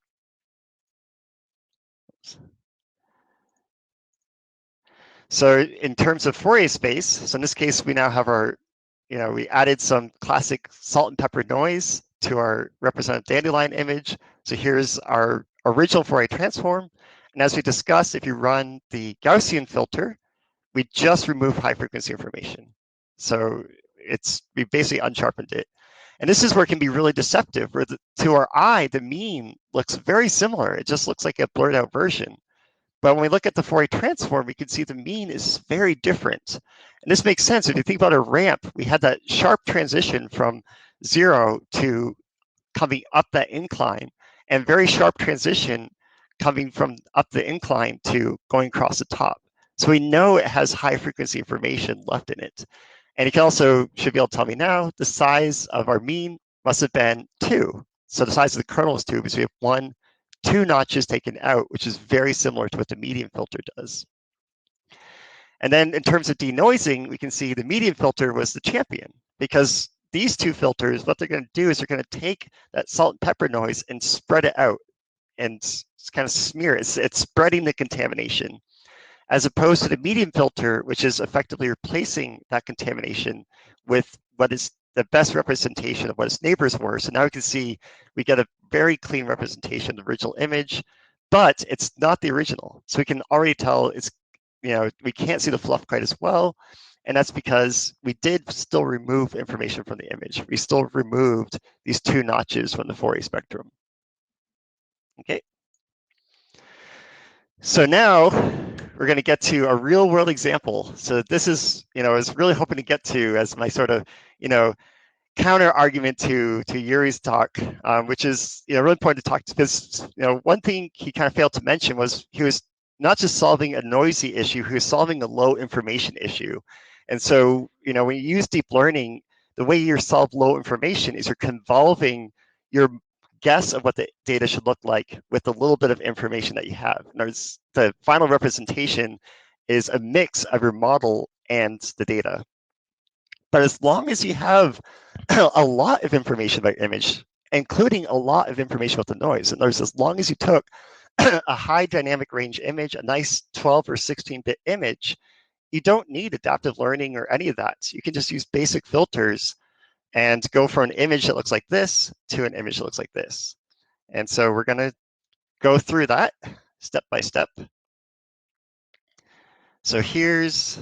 So in terms of Fourier space, so in this case, we now have our, we added some classic salt and pepper noise to our representative dandelion image. So here's our original Fourier transform. And as we discussed, if you run the Gaussian filter, we just remove high frequency information. So we basically unsharpened it. And this is where it can be really deceptive, where to our eye, the mean looks very similar. It just looks like a blurred out version. But when we look at the Fourier transform, we can see the mean is very different. And this makes sense. If you think about a ramp, we had that sharp transition from 0 to coming up that incline, and very sharp transition coming from up the incline to going across the top. So we know it has high frequency information left in it. And you can also, should be able to tell me now, the size of our mean must have been 2. So the size of the kernel is 2 because we have 2 notches taken out, which is very similar to what the median filter does. And then in terms of denoising, we can see the median filter was the champion, because these two filters, what they're going to do is they're going to take that salt and pepper noise and spread it out and kind of smear it. It's spreading the contamination, as opposed to the median filter, which is effectively replacing that contamination with what is the best representation of what its neighbors were. So now we can see we get a very clean representation of the original image, but it's not the original. So we can already tell it's, we can't see the fluff quite as well. And that's because we did still remove information from the image. We still removed these 2 notches from the Fourier spectrum. Okay. So now we're going to get to a real world example. So this is, I was really hoping to get to as my sort of, counter argument to Yuri's talk, which is, really important to talk to, because, one thing he kind of failed to mention was he was not just solving a noisy issue, he was solving a low information issue. And so, when you use deep learning, the way you solve low information is you're convolving your guess of what the data should look like with a little bit of information that you have. In other words, the final representation is a mix of your model and the data. But as long as you have a lot of information about image, including a lot of information about the noise, in other words, as long as you took a high dynamic range image, a nice 12 or 16-bit image, you don't need adaptive learning or any of that. You can just use basic filters and go from an image that looks like this to an image that looks like this. And so we're going to go through that step by step. So here's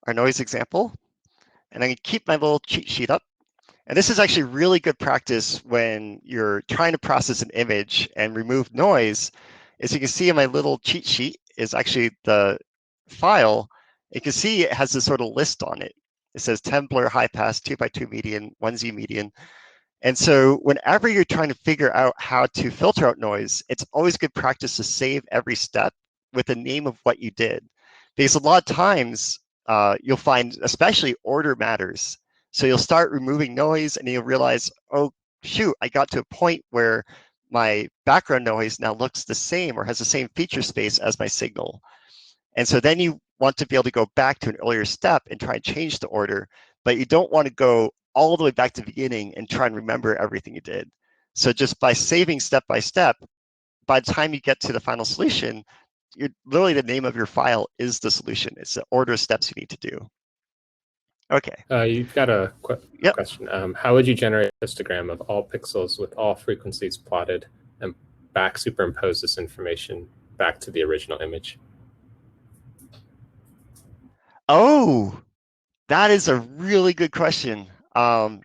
our noise example. And I'm going to keep my little cheat sheet up. And this is actually really good practice when you're trying to process an image and remove noise. As you can see in my little cheat sheet is actually the file. You can see it has this sort of list on it. It says 10 blur high pass, 2x2 median, 1Z median. And so whenever you're trying to figure out how to filter out noise, it's always good practice to save every step with the name of what you did. Because a lot of times you'll find, especially order matters. So you'll start removing noise and you'll realize, oh, shoot, I got to a point where my background noise now looks the same or has the same feature space as my signal. And so then you want to be able to go back to an earlier step and try and change the order, but you don't want to go all the way back to the beginning and try and remember everything you did. So just by saving step by step, by the time you get to the final solution, literally the name of your file is the solution. It's the order of steps you need to do. Okay. You've got a question. How would you generate a histogram of all pixels with all frequencies plotted and back superimpose this information back to the original image? Oh, that is a really good question. Yeah,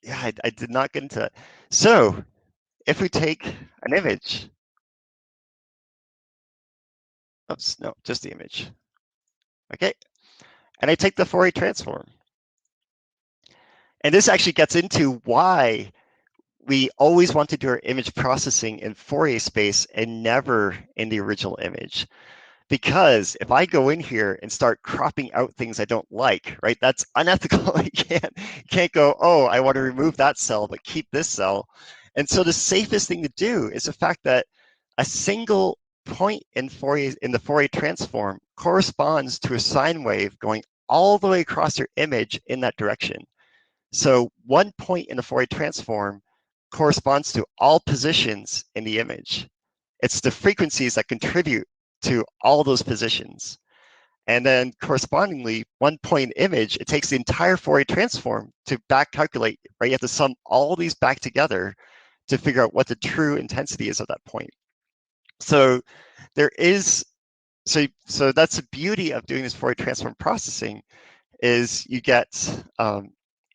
I did not get into that. So if we take an image, oops, no, just the image. Okay, and I take the Fourier transform. And this actually gets into why we always want to do our image processing in Fourier space and never in the original image. Because if I go in here and start cropping out things I don't like, right, that's unethical. You can't go, oh, I want to remove that cell, but keep this cell. And so the safest thing to do is the fact that a single point in the Fourier transform corresponds to a sine wave going all the way across your image in that direction. So one point in the Fourier transform corresponds to all positions in the image. It's the frequencies that contribute to all those positions. And then correspondingly, one point image, it takes the entire Fourier transform to back calculate, right? You have to sum all these back together to figure out what the true intensity is of that point. So there is, so that's the beauty of doing this Fourier transform processing, is you get,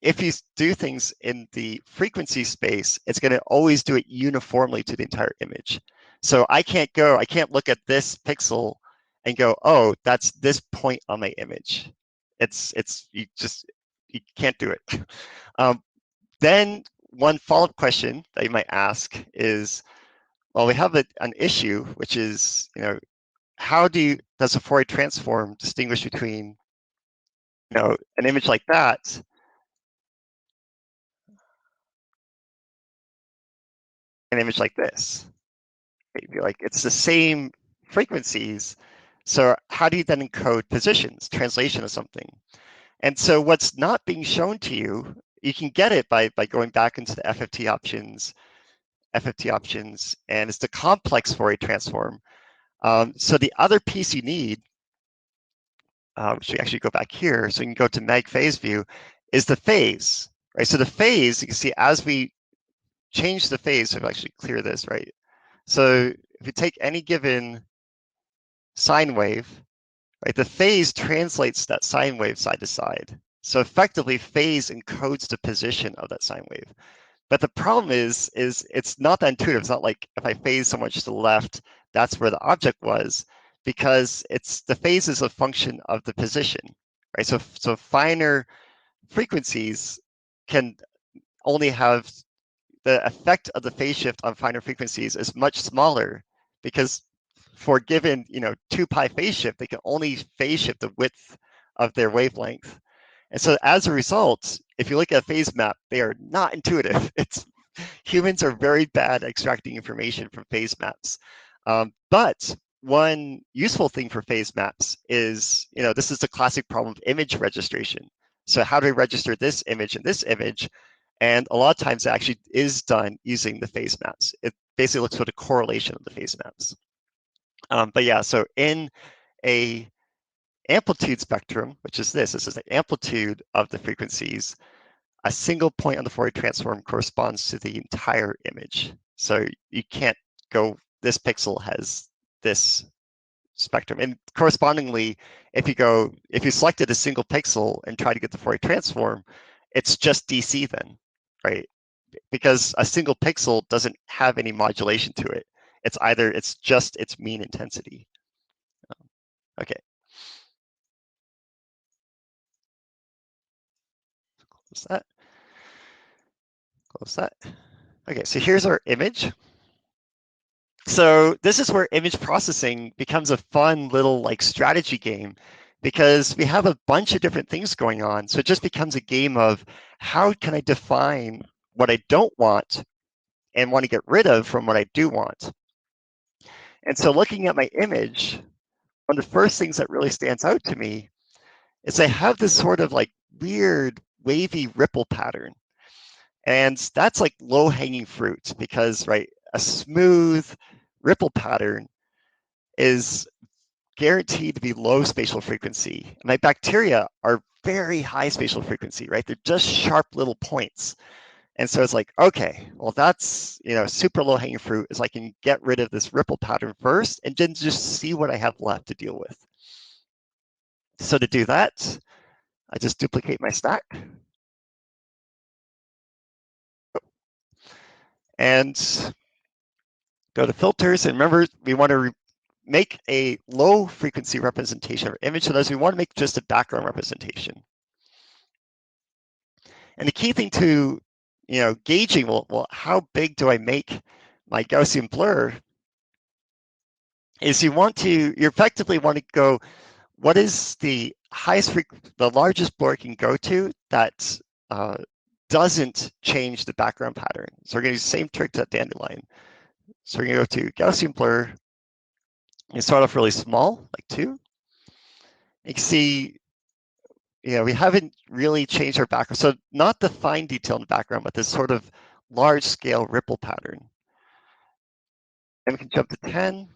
if you do things in the frequency space, it's going to always do it uniformly to the entire image. So I can't look at this pixel and go, oh, that's this point on my image. You can't do it. Then one follow-up question that you might ask is, well, we have an issue, which is, how does a Fourier transform distinguish between, an image like that an image like this? You'd be like, it's the same frequencies. So how do you then encode positions, translation of something? And so what's not being shown to you, you can get it by going back into the FFT options, and it's the complex Fourier transform. So the other piece you need, which we actually go back here, so you can go to mag phase view, is the phase, right? So the phase, you can see as we change the phase, so I'll actually clear this, right? So if you take any given sine wave, right, the phase translates that sine wave side to side. So effectively, phase encodes the position of that sine wave. But the problem is it's not that intuitive. It's not like if I phase so much to the left, that's where the object was, because the phase is a function of the position, right? So finer frequencies can only have the effect of the phase shift on finer frequencies is much smaller, because for given 2 pi phase shift, they can only phase shift the width of their wavelength. And so as a result, if you look at a phase map, they are not intuitive. Humans are very bad at extracting information from phase maps. But one useful thing for phase maps is, this is the classic problem of image registration. So how do I register this image and this image? And a lot of times it actually is done using the phase maps. It basically looks for the correlation of the phase maps. But yeah, so in a amplitude spectrum, which is this is the amplitude of the frequencies, a single point on the Fourier transform corresponds to the entire image. So you can't go, this pixel has this spectrum. And correspondingly, if you selected a single pixel and try to get the Fourier transform, it's just DC then, right? Because a single pixel doesn't have any modulation to it. It's just its mean intensity. Okay. Close that. Close that. Okay, so here's our image. So this is where image processing becomes a fun little strategy game, because we have a bunch of different things going on. So it just becomes a game of how can I define what I don't want and want to get rid of from what I do want. And so looking at my image, one of the first things that really stands out to me is I have this sort of weird wavy ripple pattern. And that's low-hanging fruit, because a smooth ripple pattern is guaranteed to be low spatial frequency. And my bacteria are very high spatial frequency, right? They're just sharp little points. And so it's like, okay, well, that's, super low hanging fruit, is I can get rid of this ripple pattern first and then just see what I have left to deal with. So to do that, I just duplicate my stack. And go to filters. And remember, we want to make a low frequency representation of our image. So those we want to make just a background representation. And the key thing to, gauging, well, how big do I make my Gaussian blur, is you effectively want to go, what is the the largest blur it can go to that doesn't change the background pattern. So we're going to use the same trick to that dandelion. So we're going to go to Gaussian blur. You start off really small, like 2. You can see, we haven't really changed our background. So not the fine detail in the background, but this sort of large scale ripple pattern. And we can jump to 10.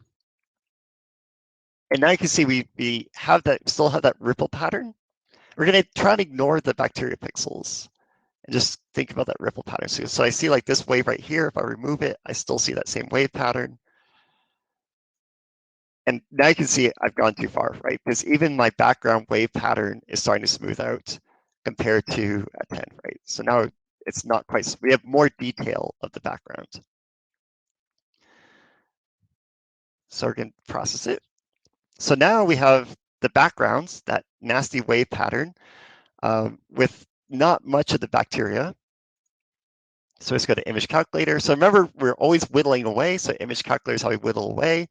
And now you can see we have still have that ripple pattern. We're going to try to ignore the bacteria pixels and just think about that ripple pattern. So I see like this wave right here. If I remove it, I still see that same wave pattern. And now you can see I've gone too far, right? Because even my background wave pattern is starting to smooth out compared to a 10, right? So now it's not quite, we have more detail of the background. So we're going to process it. So now we have the backgrounds, that nasty wave pattern with not much of the bacteria. So let's go to image calculator. So remember, we're always whittling away. So image calculator is how we whittle away.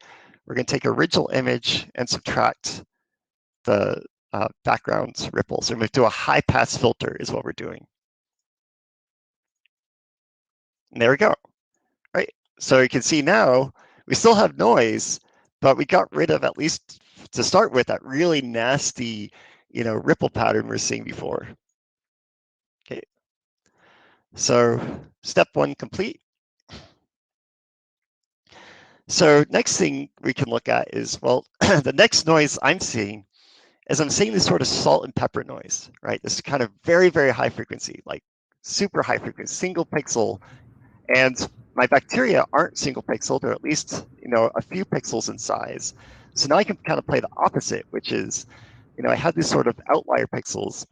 We're going to take original image and subtract the background ripples. So we're going to do a high pass filter is what we're doing. And there we go, right? So you can see now we still have noise, but we got rid of, at least to start with, that really nasty, ripple pattern we were seeing before. Okay. So step 1 complete. So next thing we can look at is, well, the next noise I'm seeing is I'm seeing this sort of salt and pepper noise, right? This kind of very, very high frequency, like super high frequency, single pixel. And my bacteria aren't single pixel, they're at least, a few pixels in size. So now I can kind of play the opposite, which is, I have these sort of outlier pixels.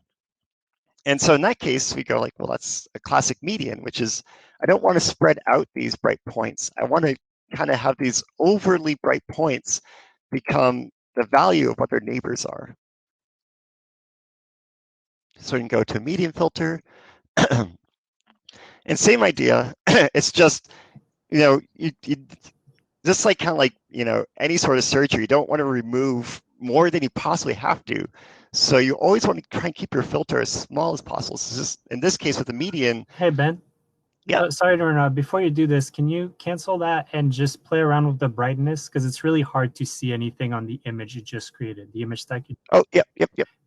And so in that case, we go like, well, that's a classic median, which is, I don't want to spread out these bright points. I want to kind of have these overly bright points become the value of what their neighbors are. So we can go to a median filter. And same idea, it's just, you just like kind of like, any sort of surgery, you don't want to remove more than you possibly have to. So you always want to try and keep your filter as small as possible. So just, in this case with the median. Hey, Ben. Yeah. Sorry to interrupt. Before you do this, can you cancel that and just play around with the brightness? Because it's really hard to see anything on the image you just created, the image stack. Oh, yep.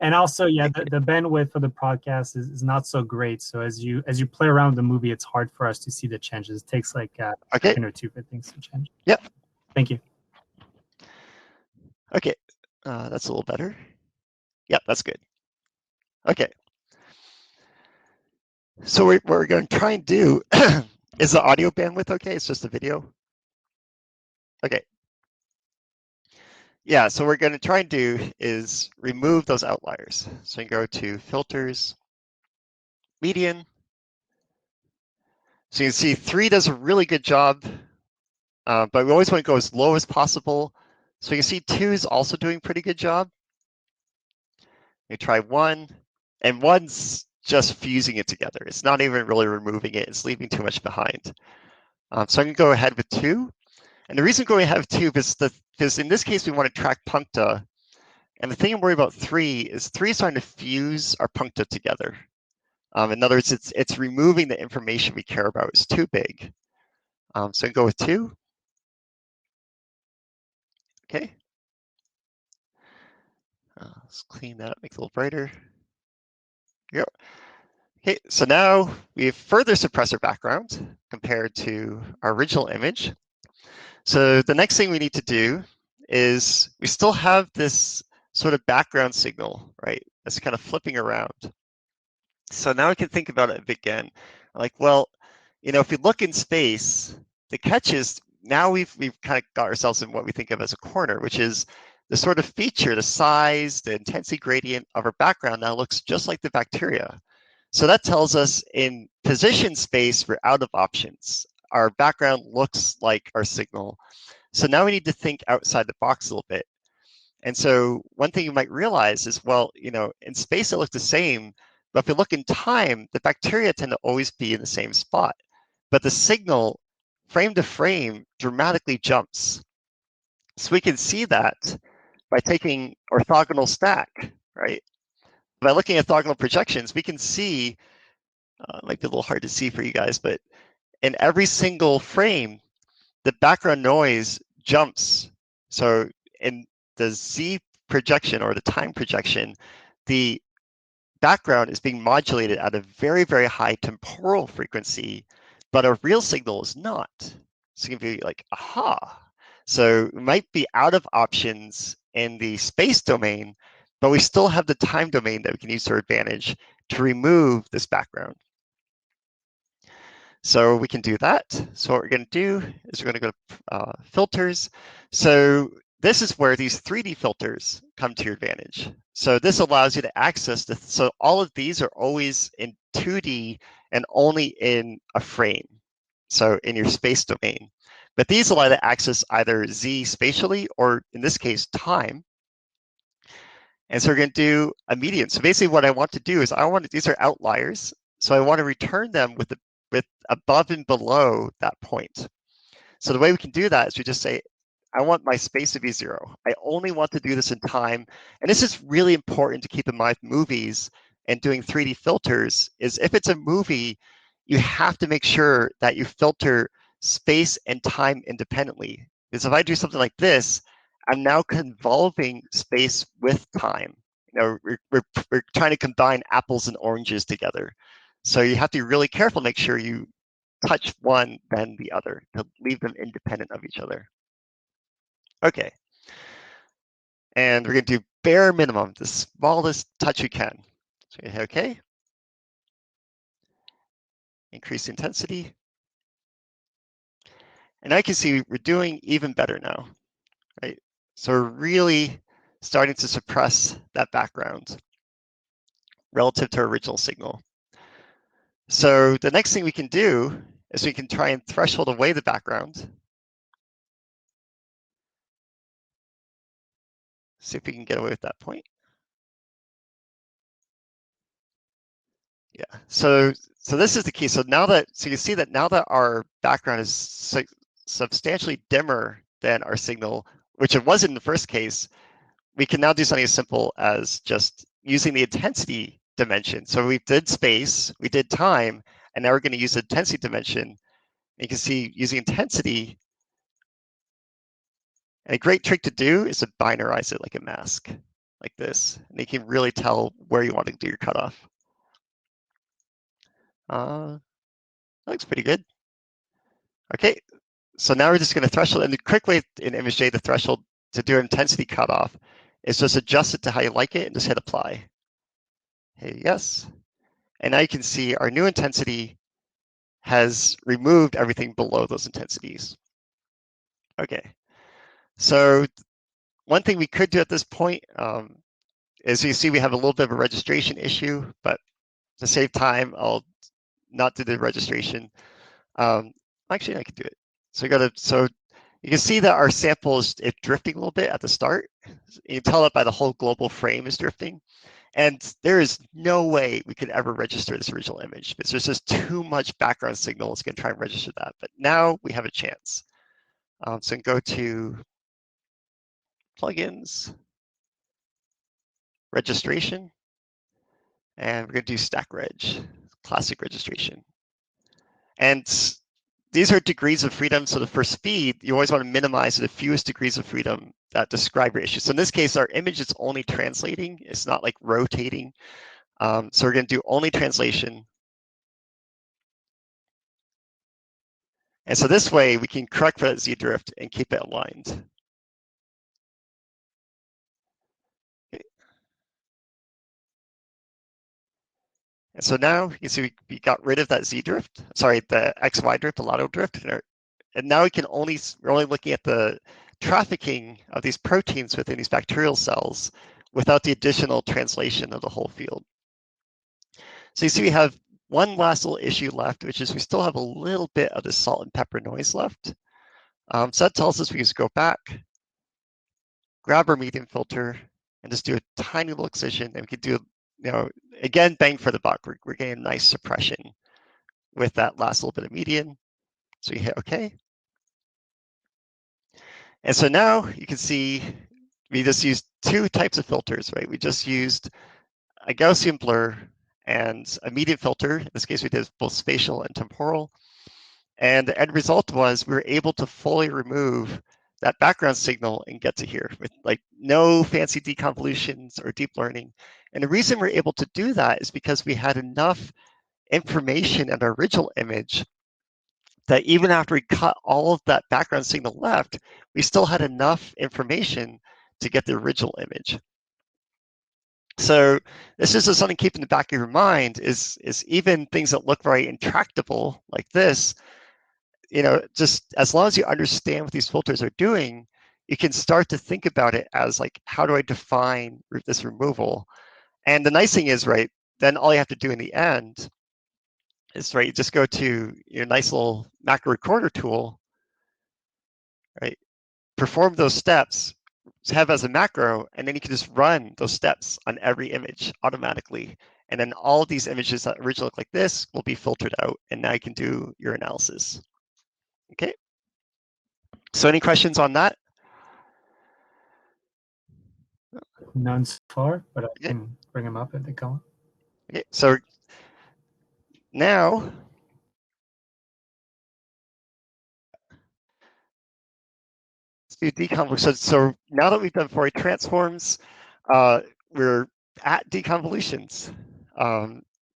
And also, yeah, the bandwidth for the podcast is not so great. So as you play around with the movie, it's hard for us to see the changes. It takes like a second or two for things to change. Yep. Thank you. Okay, that's a little better. Yep, that's good. Okay. So what we're going to try and do, is the audio bandwidth okay? It's just a video? Okay. Yeah, so what we're going to try and do is remove those outliers. So you can go to filters, median. So you can see 3 does a really good job, but we always want to go as low as possible. So you can see 2 is also doing a pretty good job. You try 1, and 1's just fusing it together. It's not even really removing it. It's leaving too much behind. So I'm going to go ahead with 2. And the reason going ahead with 2 is because in this case, we want to track puncta. And the thing I'm worried about 3 is 3 is starting to fuse our puncta together. In other words, it's removing the information we care about. It's too big. So I'm going to go with 2. Okay. Let's clean that up, make it a little brighter. Here we go. Okay, so now we have further suppressed our background compared to our original image. So the next thing we need to do is we still have this sort of background signal, right? That's kind of flipping around. So now we can think about it again. Like, well, if we look in space, the catch is now we've kind of got ourselves in what we think of as a corner, which is the sort of feature, the size, the intensity gradient of our background now looks just like the bacteria. So that tells us in position space, we're out of options. Our background looks like our signal. So now we need to think outside the box a little bit. And so one thing you might realize is, well, in space it looks the same, but if you look in time, the bacteria tend to always be in the same spot. But the signal, frame to frame, dramatically jumps. So we can see that by taking orthogonal stack, right? By looking at orthogonal projections, we can see, it might be a little hard to see for you guys, but in every single frame, the background noise jumps. So in the Z projection or the time projection, the background is being modulated at a very, very high temporal frequency, but a real signal is not. So you can be like, aha. So we might be out of options in the space domain, but we still have the time domain that we can use to our advantage to remove this background. So we can do that. So what we're going to do is we're going to go to filters. So this is where these 3D filters come to your advantage. So this allows you to access the, so all of these are always in 2D and only in a frame. So in your space domain. But these allow you to access either Z spatially or in this case, time. And so we're going to do a median. So basically what I want to do is these are outliers. So I want to return them with above and below that point. So the way we can do that is we just say, I want my space to be 0. I only want to do this in time. And this is really important to keep in mind with movies and doing 3D filters is if it's a movie, you have to make sure that you filter space and time independently. Because if I do something like this, I'm now convolving space with time. You know, we're trying to combine apples and oranges together. So you have to be really careful, make sure you touch one, then the other, to leave them independent of each other. Okay. And we're going to do bare minimum, the smallest touch we can. So you hit OK. Increase intensity. And I can see we're doing even better now, right? So we're really starting to suppress that background relative to our original signal. So the next thing we can do is we can try and threshold away the background. See if we can get away with that point. Yeah, so this is the key. So you see that now that our background is substantially dimmer than our signal, which it wasn't in the first case, we can now do something as simple as just using the intensity dimension. So we did space, we did time, and now we're going to use the intensity dimension. You can see using intensity, and a great trick to do is to binarize it like a mask, like this. And you can really tell where you want to do your cutoff. That looks pretty good. Okay, so now we're just going to threshold, and the quick way in ImageJ, the threshold to do an intensity cutoff is just adjust it to how you like it and just hit apply. Hey, yes. And now you can see our new intensity has removed everything below those intensities. Okay, so one thing we could do at this point is you see we have a little bit of a registration issue, but to save time, I'll not do the registration. Actually, I can do it. So you can see that our sample is drifting a little bit at the start. You can tell it by the whole global frame is drifting. And there is no way we could ever register this original image because there's just too much background signal. It's going to try and register that. But now we have a chance. So go to plugins, registration, and we're going to do stack reg, classic registration. And these are degrees of freedom. So for speed, you always want to minimize the fewest degrees of freedom that describe your issue. So in this case, our image is only translating. It's not like rotating. So we're going to do only translation. And so this way, we can correct for that Z drift and keep it aligned. Okay. And so now you see we got rid of that Z drift, sorry, the XY drift, the lateral drift. And now we're only looking at the trafficking of these proteins within these bacterial cells without the additional translation of the whole field. So you see we have one last little issue left, which is we still have a little bit of the salt and pepper noise left. So that tells us we just go back, grab our median filter, and just do a tiny little excision. And we could do, again, bang for the buck. We're getting a nice suppression with that last little bit of median. So you hit OK. And so now you can see we just used two types of filters, right? We just used a Gaussian blur and a median filter. In this case, we did both spatial and temporal. And the end result was we were able to fully remove that background signal and get to here with like no fancy deconvolutions or deep learning. And the reason we're able to do that is because we had enough information in our original image that even after we cut all of that background signal left, we still had enough information to get the original image. So this is just something to keep in the back of your mind is even things that look very intractable like this, just as long as you understand what these filters are doing, you can start to think about it as like, how do I define this removal? And the nice thing is, right, then all you have to do in the end is, right, you just go to your nice little macro recorder tool, right, perform those steps, have as a macro, and then you can just run those steps on every image automatically. And then all of these images that originally look like this will be filtered out, and now you can do your analysis. Okay. So any questions on that? None so far, but I can bring them up if they come. Okay, so now let's do deconvolution. So now that we've done Fourier transforms, we're at deconvolutions.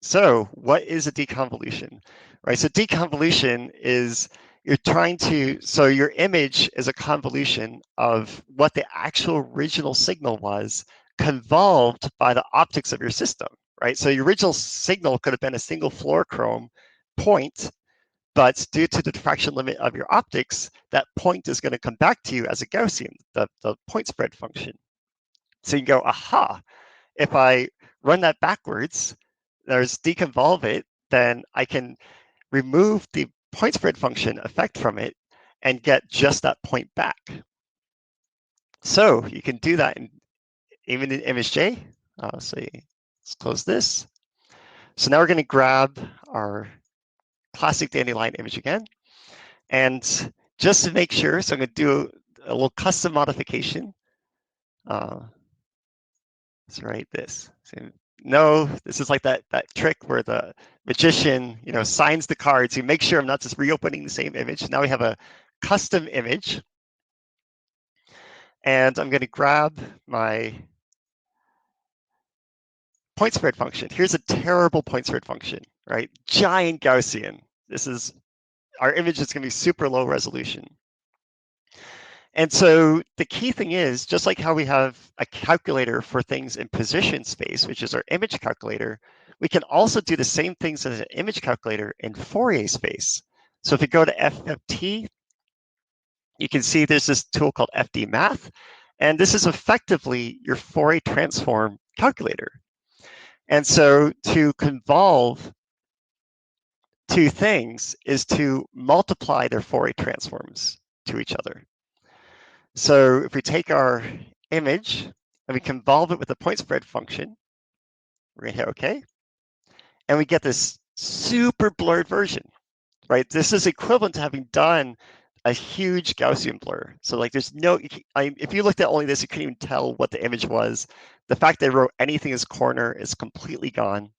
So what is a deconvolution? Right, so deconvolution is you're trying to, so your image is a convolution of what the actual original signal was convolved by the optics of your system, right? So your original signal could have been a single fluorochrome point, but due to the diffraction limit of your optics, that point is going to come back to you as a Gaussian, the point spread function. So you go, aha, if I run that backwards, there's deconvolve it, then I can remove the point spread function effect from it and get just that point back. So you can do that even in ImageJ. So let's close this. So now we're going to grab our classic dandelion image again. And just to make sure, so I'm going to do a little custom modification. Let's write this. So, no, this is like that trick where the magician, signs the cards. You make sure I'm not just reopening the same image. Now we have a custom image. And I'm going to grab my point spread function. Here's a terrible point spread function, right? Giant Gaussian. This is, our image is going to be super low resolution. And so the key thing is, just like how we have a calculator for things in position space, which is our image calculator, we can also do the same things as an image calculator in Fourier space. So if you go to FFT, you can see there's this tool called FD Math, and this is effectively your Fourier transform calculator. And so to convolve two things is to multiply their Fourier transforms to each other. So if we take our image and we convolve it with the point spread function, we're going to hit OK. And we get this super blurred version, right? This is equivalent to having done a huge Gaussian blur. So like there's no, if you looked at only this, you couldn't even tell what the image was. The fact they wrote anything as corner is completely gone.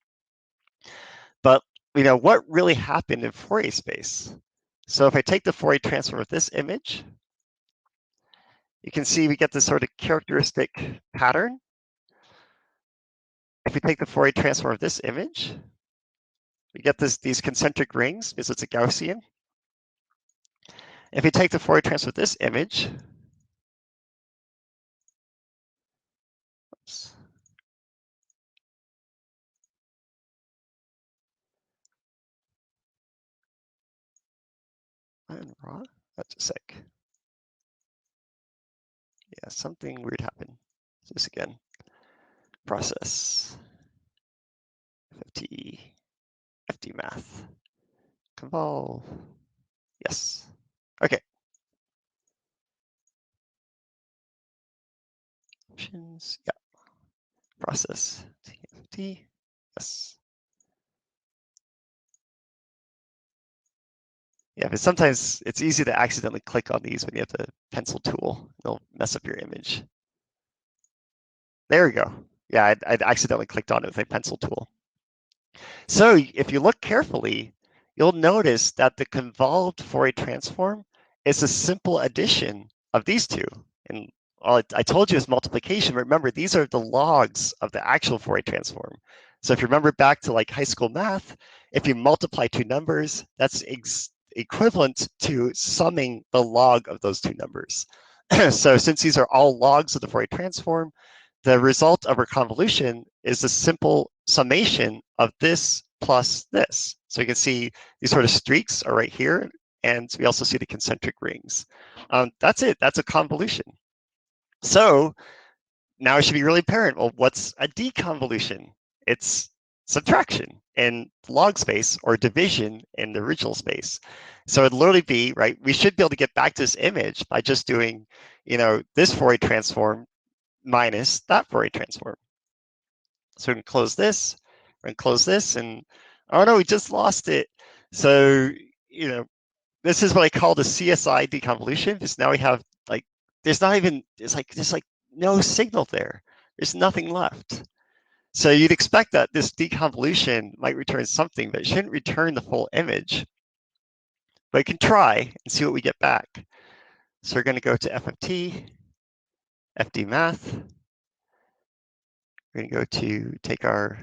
But what really happened in Fourier space? So if I take the Fourier transform of this image, you can see we get this sort of characteristic pattern. If we take the Fourier transform of this image, we get these concentric rings because it's a Gaussian. If we take the Fourier transform of this image, oops. I'm wrong. That's a sec. Yeah, something weird happened. This again. Process. FD math. Convolve. Yes. Okay. Options. Yeah. Process. TFT. Yes. Yeah, but sometimes it's easy to accidentally click on these when you have the pencil tool. It'll mess up your image. There we go. Yeah, I'd accidentally clicked on it with a pencil tool. So if you look carefully, you'll notice that the convolved Fourier transform is a simple addition of these two. And I told you it's multiplication. Remember, these are the logs of the actual Fourier transform. So if you remember back to like high school math, if you multiply two numbers, that's equivalent to summing the log of those two numbers. So since these are all logs of the Fourier transform, the result of our convolution is a simple summation of this plus this. So you can see these sort of streaks are right here, and we also see the concentric rings. That's it. That's a convolution. So now it should be really apparent. Well, what's a deconvolution? It's subtraction in log space or division in the original space. So it'd literally be, right, we should be able to get back to this image by just doing, this Fourier transform minus that Fourier transform. So we're going to close this, we're going to close this, and oh no, we just lost it. So, this is what I call the CSI deconvolution, because now we have there's like no signal there. There's nothing left. So you'd expect that this deconvolution might return something, but it shouldn't return the full image. But you can try and see what we get back. So we're going to go to FFT, FD math. We're going to go to take our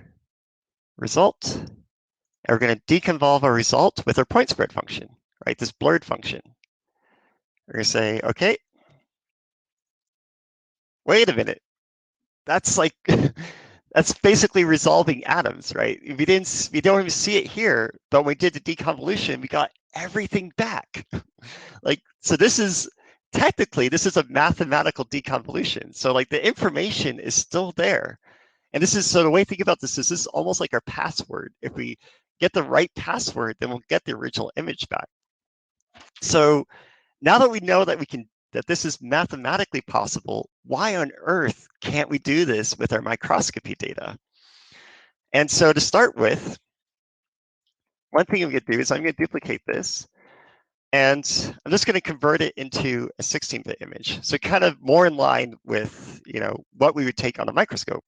result, and we're going to deconvolve our result with our point spread function, right? This blurred function. We're going to say, okay, wait a minute. That's like, that's basically resolving atoms, right? We don't even see it here, but when we did the deconvolution, we got everything back. So this is a mathematical deconvolution. So like the information is still there. And so the way to think about this is almost like our password. If we get the right password, then we'll get the original image back. So now that we know that that this is mathematically possible, why on earth can't we do this with our microscopy data? And so to start with, one thing I'm going to do is I'm going to duplicate this, and I'm just going to convert it into a 16-bit image. So kind of more in line with what we would take on a microscope.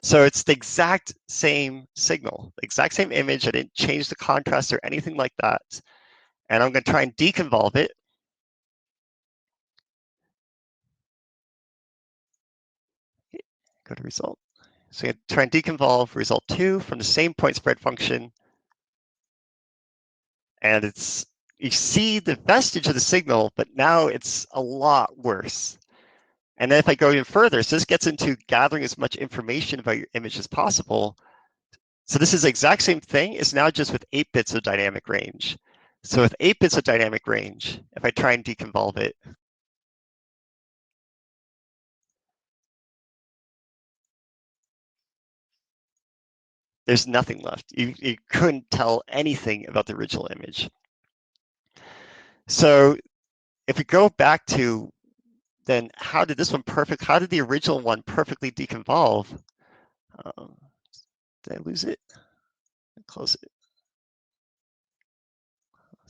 So it's the exact same signal, the exact same image. I didn't change the contrast or anything like that. And I'm going to try and deconvolve it. Go to result. So I'm going to try and deconvolve result 2 from the same point spread function. And you see the vestige of the signal, but now it's a lot worse. And then if I go even further, so this gets into gathering as much information about your image as possible. So this is the exact same thing. It's now just with 8 bits of dynamic range. So with 8 bits of dynamic range, if I try and deconvolve it, there's nothing left. You couldn't tell anything about the original image. So if we go back to then how did the original one perfectly deconvolve? Did I lose it? Close it.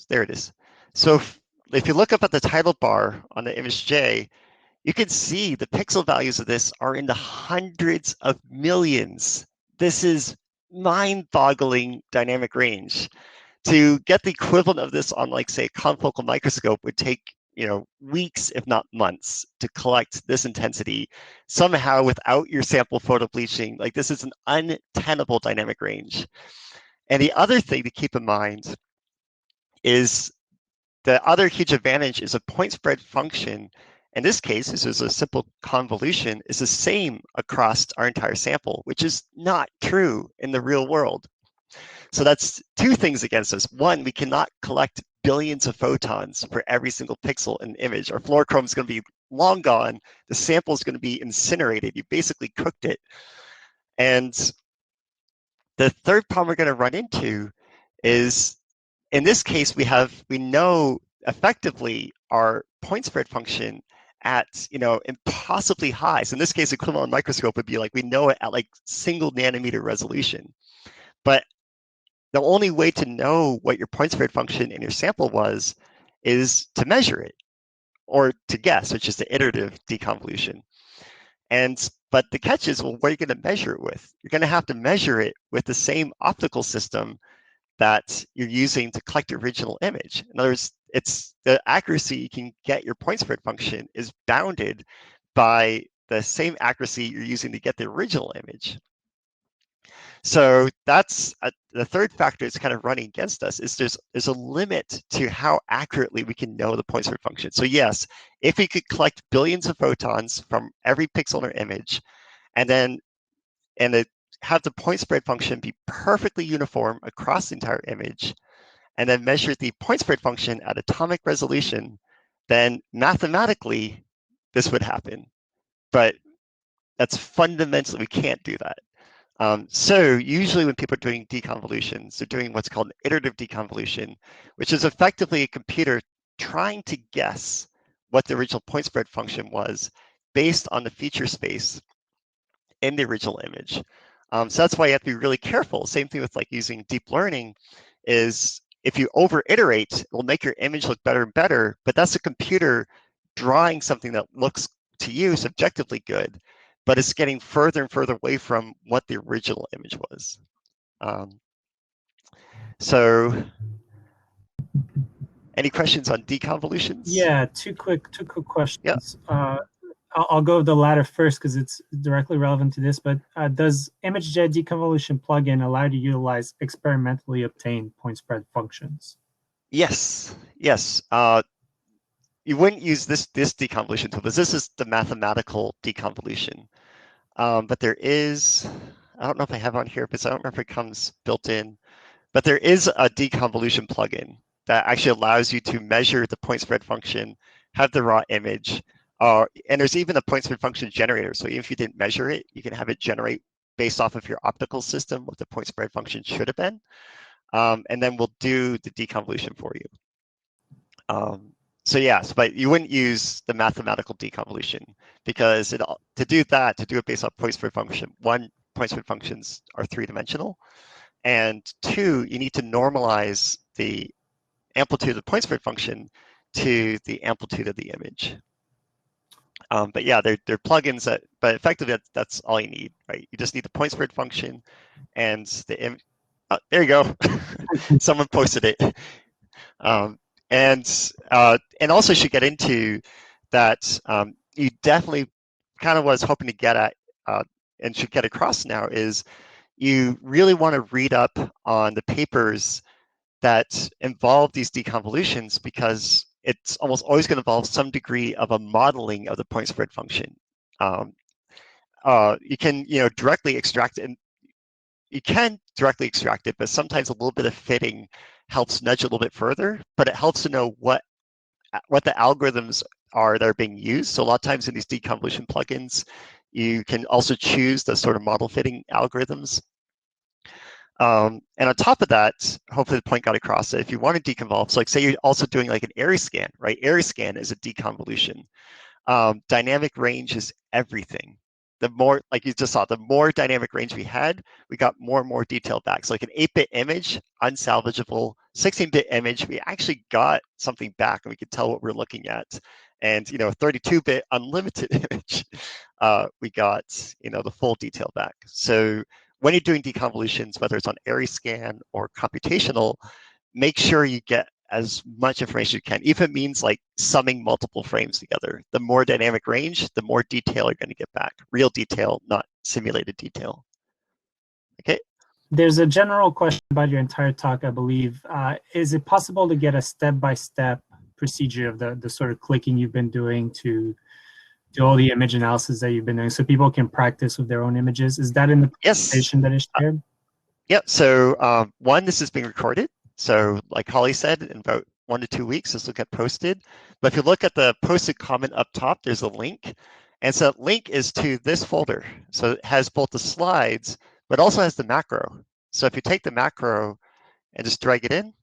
There it is. So if you look up at the title bar on the ImageJ, you can see the pixel values of this are in the hundreds of millions. This is mind-boggling dynamic range. To get the equivalent of this on, like, say, a confocal microscope would take weeks, if not months, to collect this intensity somehow without your sample photo bleaching. Like, this is an untenable dynamic range. And the other thing to keep in mind is the other huge advantage is a point spread function. In this case, this is a simple convolution, is the same across our entire sample, which is not true in the real world. So that's two things against us. One, we cannot collect billions of photons for every single pixel in the image. Our fluorochrome is going to be long gone. The sample is going to be incinerated. You basically cooked it. And the third problem we're going to run into is, in this case, we know effectively our point spread function at impossibly high. So in this case, equivalent microscope would be like we know it at like single nanometer resolution. But the only way to know what your point spread function in your sample was is to measure it, or to guess, which is the iterative deconvolution. But the catch is, well, what are you going to measure it with? You're going to have to measure it with the same optical system that you're using to collect the original image. In other words, it's the accuracy you can get your point spread function is bounded by the same accuracy you're using to get the original image. So that's the third factor that's kind of running against us, is there's a limit to how accurately we can know the point spread function. So yes, if we could collect billions of photons from every pixel in our image, and then have the point spread function be perfectly uniform across the entire image, and then measure the point spread function at atomic resolution, then mathematically this would happen. But that's fundamentally, we can't do that. So usually when people are doing deconvolutions, they're doing what's called an iterative deconvolution, which is effectively a computer trying to guess what the original point spread function was based on the feature space in the original image. So that's why you have to be really careful. Same thing with like using deep learning, is if you over iterate, it will make your image look better and better, but that's a computer drawing something that looks to you subjectively good, but it's getting further and further away from what the original image was. So any questions on deconvolutions? Yeah, two quick questions. Yeah. I'll go with the latter first because it's directly relevant to this, but does ImageJ deconvolution plugin allow you to utilize experimentally obtained point spread functions? Yes, yes. You wouldn't use this deconvolution tool, because this is the mathematical deconvolution. But there is, I don't know if I have on here, because I don't remember if it comes built in, but there is a deconvolution plugin that actually allows you to measure the point spread function, have the raw image, and there's even a point spread function generator. So even if you didn't measure it, you can have it generate based off of your optical system what the point spread function should have been. And then we'll do the deconvolution for you. So yes, but you wouldn't use the mathematical deconvolution, because to do it based off point spread function, one, point spread functions are three-dimensional, and two, you need to normalize the amplitude of the point spread function to the amplitude of the image. But yeah, they're plugins but effectively that's all you need, right? You just need the point spread function and the image. There you go. Someone posted it. And also should get into that. You definitely kind of what I was hoping to get at, and should get across now, is you really want to read up on the papers that involve these deconvolutions, because it's almost always going to involve some degree of a modeling of the point spread function. You can directly extract it, and you can directly extract it, but sometimes a little bit of fitting helps nudge a little bit further, but it helps to know what the algorithms are that are being used. So a lot of times in these deconvolution plugins, you can also choose the sort of model fitting algorithms. And on top of that, hopefully the point got across, that if you want to deconvolve, so like say you're also doing like an area scan, right? Area scan is a deconvolution. Dynamic range is everything. The more, like you just saw, the more dynamic range we had, we got more and more detail back. So like an 8-bit image, unsalvageable. 16-bit image, we actually got something back and we could tell what we're looking at. And 32-bit unlimited image, we got the full detail back. So when you're doing deconvolutions, whether it's on area scan or computational, make sure you get as much information as you can, even if it means like summing multiple frames together. The more dynamic range, the more detail you're going to get back. Real detail, not simulated detail. Okay. There's a general question about your entire talk, I believe. Is it possible to get a step-by-step procedure of the sort of clicking you've been doing to do all the image analysis that you've been doing, so people can practice with their own images? Is that in the presentation that is shared? Yep. So one, this is being recorded. So like Holly said, in about 1 to 2 weeks, this will get posted. But if you look at the posted comment up top, there's a link. And so that link is to this folder. So it has both the slides, but also has the macro. So if you take the macro and just drag it in,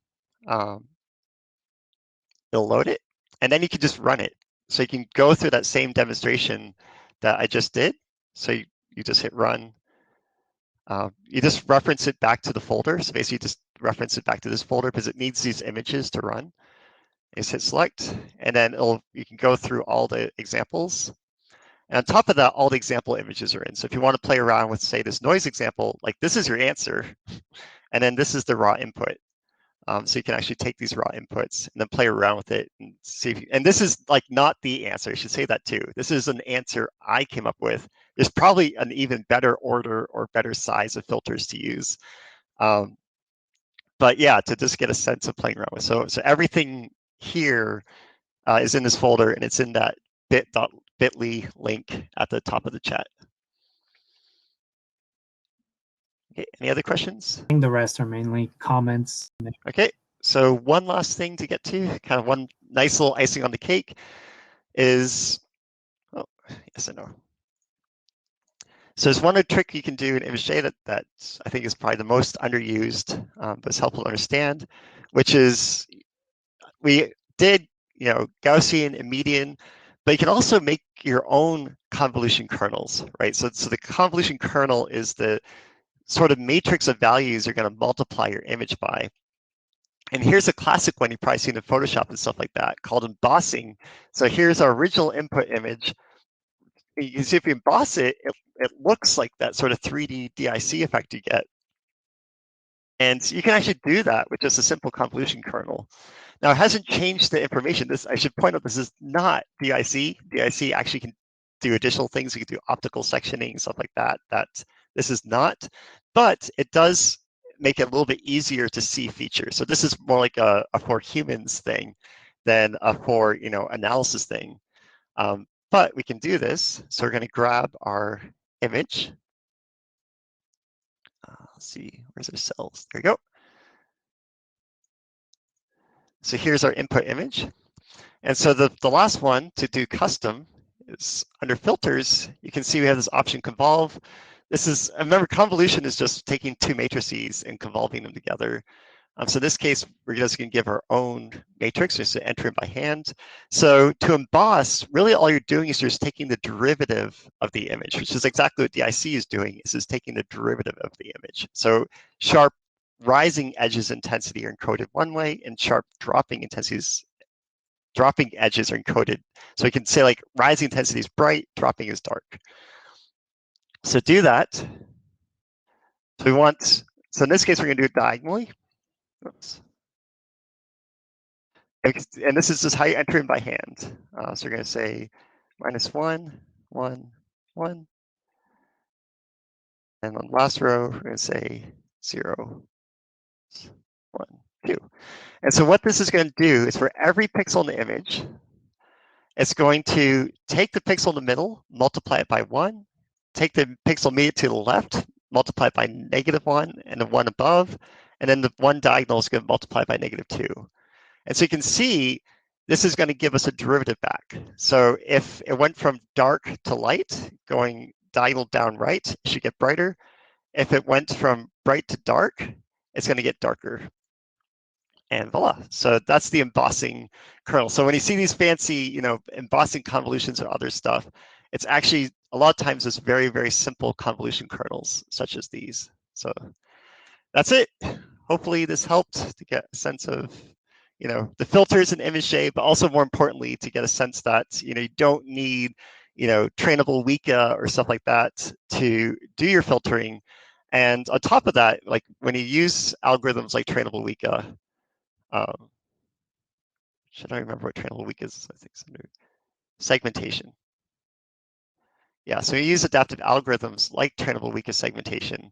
it'll load it. And then you can just run it. So you can go through that same demonstration that I just did. So you just hit run. You just reference it back to the folder. So basically you just reference it back to this folder because it needs these images to run. You just hit select, and then you can go through all the examples. And on top of that, all the example images are in. So if you want to play around with, say, this noise example, like this is your answer, and then this is the raw input. So you can actually take these raw inputs and then play around with it and see if and this is like not the answer. I should say that too. This is an answer I came up with. There's probably an even better order or better size of filters to use. But yeah, to just get a sense of playing around with. So everything here is in this folder, and it's in that bit.ly link at the top of the chat. Okay, any other questions? I think the rest are mainly comments. Okay, so one last thing to get to, kind of one nice little icing on the cake is, oh, yes and no. So there's one trick you can do in ImageJ that I think is probably the most underused, but it's helpful to understand, which is we did, Gaussian and median, but you can also make your own convolution kernels, right? So the convolution kernel is the sort of matrix of values you're going to multiply your image by. And here's a classic one you've probably seen in Photoshop and stuff like that, called embossing. So here's our original input image. You can see if you emboss it, it looks like that sort of 3D DIC effect you get. And you can actually do that with just a simple convolution kernel. Now, it hasn't changed the information. I should point out, this is not DIC. DIC actually can do additional things. You can do optical sectioning, stuff like that. This is not, but it does make it a little bit easier to see features. So this is more like a for humans thing than a for analysis thing. But we can do this. So we're going to grab our image. Let's see, where's our cells? There we go. So here's our input image. And so the last one to do custom is under filters. You can see we have this option convolve. This is, remember, convolution is just taking two matrices and convolving them together. So in this case, we're just going to give our own matrix, just to enter it by hand. So to emboss, really all you're doing is you're just taking the derivative of the image, which is exactly what DIC is doing, is taking the derivative of the image. So sharp rising edges intensity are encoded one way, and sharp dropping edges are encoded. So we can say like rising intensity is bright, dropping is dark. So do that. So so in this case, we're going to do it diagonally. Oops. And this is just how you enter in by hand. So we're going to say -1, 1, 1. And on the last row, we're going to say 0, 1, 2. And so what this is going to do is for every pixel in the image, it's going to take the pixel in the middle, multiply it by 1, take the pixel immediate to the left, multiply it by -1, and the one above, and then the one diagonal is going to multiply by -2. And so you can see this is going to give us a derivative back. So if it went from dark to light, going diagonal down right, it should get brighter. If it went from bright to dark, it's going to get darker. And voila. So that's the embossing kernel. So when you see these fancy, embossing convolutions or other stuff, it's actually a lot of times it's very, very simple convolution kernels such as these. So that's it. Hopefully this helped to get a sense of the filters in ImageJ, but also more importantly, to get a sense that, you don't need, trainable Weka or stuff like that to do your filtering. And on top of that, like when you use algorithms like trainable Weka, should I remember what trainable Weka is? I think it's under segmentation. Yeah, so you use adaptive algorithms like trainable Weka segmentation.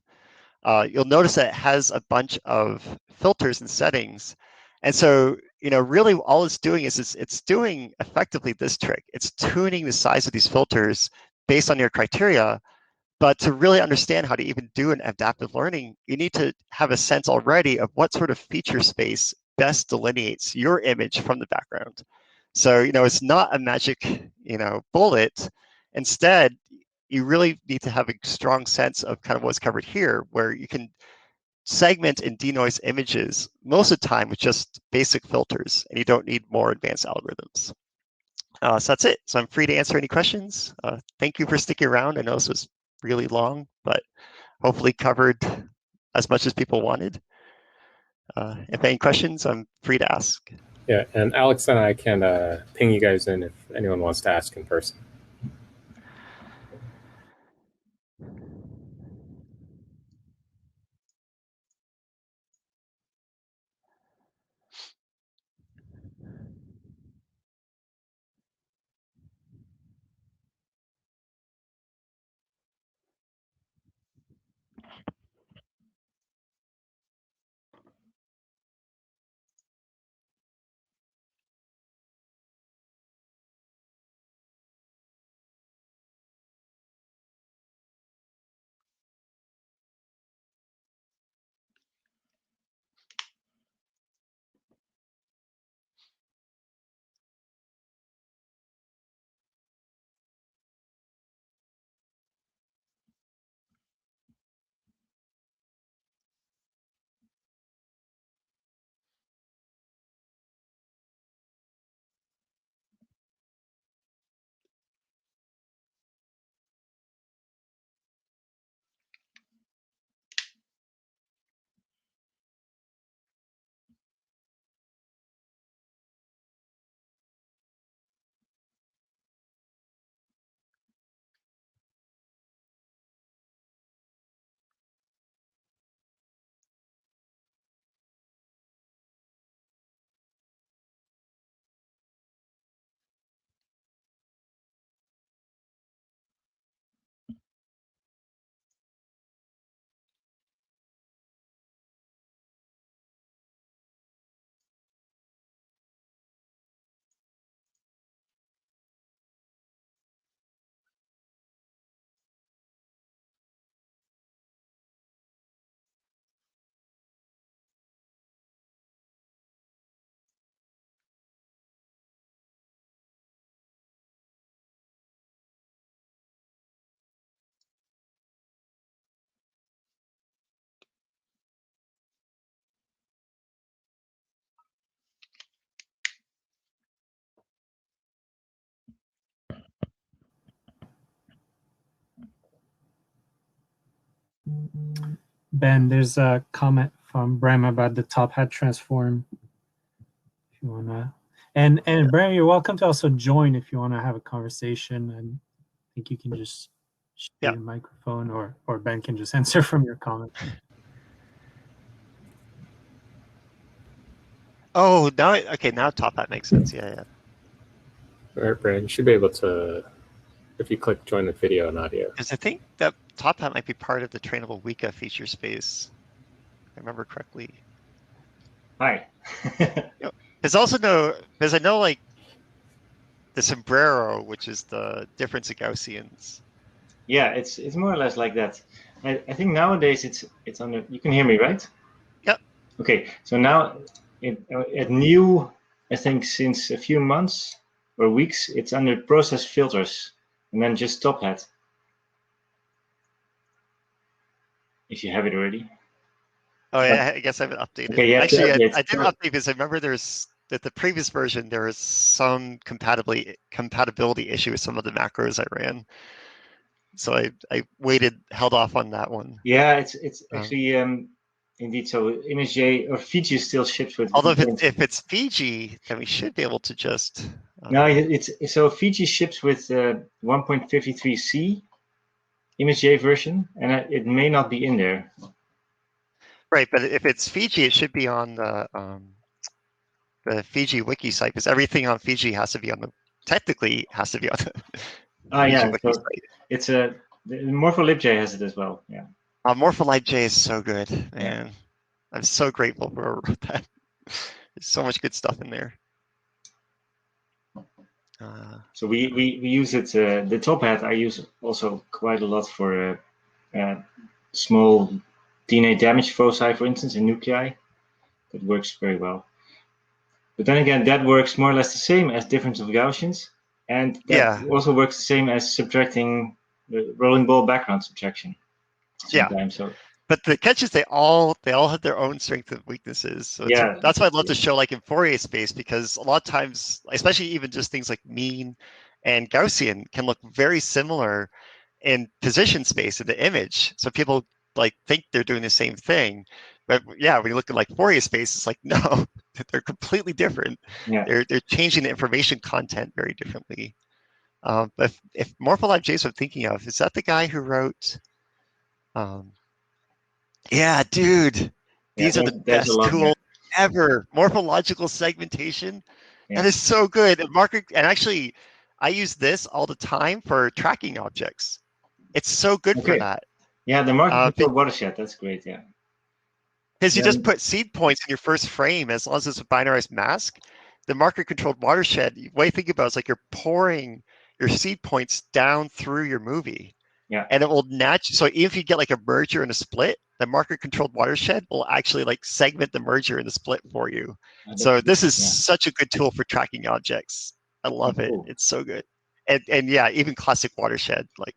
You'll notice that it has a bunch of filters and settings. And so, really all it's doing is it's doing effectively this trick. It's tuning the size of these filters based on your criteria. But to really understand how to even do an adaptive learning, you need to have a sense already of what sort of feature space best delineates your image from the background. So, it's not a magic, bullet. Instead, you really need to have a strong sense of kind of what's covered here, where you can segment and denoise images most of the time with just basic filters, and you don't need more advanced algorithms. So that's it. So I'm free to answer any questions. Thank you for sticking around. I know this was really long, but hopefully covered as much as people wanted. If any questions, I'm free to ask. Yeah, and Alex and I can ping you guys in if anyone wants to ask in person. Ben, there's a comment from Bram about the top hat transform. If you wanna, and Bram, you're welcome to also join if you want to have a conversation. And I think you can just share your microphone, or Ben can just answer from your comment. Oh, now okay. Now top hat makes sense. Yeah. All right, Brandon, you should be able to, if you click join the video and audio. Because I think that top hat might be part of the trainable Weka feature space. If I remember correctly. Hi. There's also because I know like the sombrero, which is the difference of Gaussians. Yeah, it's more or less like that. I think nowadays it's under. You can hear me, right? Yep. Okay, so now it new, I think since a few months or weeks, it's under process filters, and then just top hat. If you have it already. Oh yeah, I guess I haven't updated. Okay, Actually, I didn't update because I remember there's that the previous version there was some compatibility issue with some of the macros I ran. So I held off on that one. Yeah, it's actually indeed. So ImageJ or Fiji still ships with. Although if it's Fiji, then we should be able to just. No, it's so Fiji ships with 1.53c ImageJ version, and it may not be in there. Right, but if it's Fiji, it should be on the Fiji wiki site because everything on Fiji technically has to be on the Fiji wiki site. It's the MorphoLibJ has it as well. Yeah. MorphoLibJ is so good, man. Yeah. I'm so grateful for whoever wrote that. There's so much good stuff in there. So we use it. The top hat I use also quite a lot for small DNA damage foci, for instance, in nuclei. That works very well. But then again, that works more or less the same as difference of Gaussians, and that also works the same as subtracting the rolling ball background subtraction. Sometimes. So. But the catch is they all have their own strengths and weaknesses. So that's why I'd love to show like in Fourier space, because a lot of times, especially even just things like mean and Gaussian can look very similar in position space in the image. So people like think they're doing the same thing, But yeah, when you look at like Fourier space, it's like, no, they're completely different. Yeah. They're changing the information content very differently. But if Morphologic J's I'm thinking of, is that the guy who wrote? Yeah, dude, these are the there's a best lot tools ever. Morphological segmentation. Yeah. That is so good. And actually, I use this all the time for tracking objects. It's so good for that. Yeah, the market control watershed. That's great. Yeah. Because you just put seed points in your first frame, as long as it's a binarized mask. The marker controlled watershed, the way you think about it is like you're pouring your seed points down through your movie. Yeah. And it will so if you get like a merger and a split, the marker controlled watershed will actually like segment the merger and the split for you. So this is such a good tool for tracking objects. I love it. It's so good. And yeah, even classic watershed, like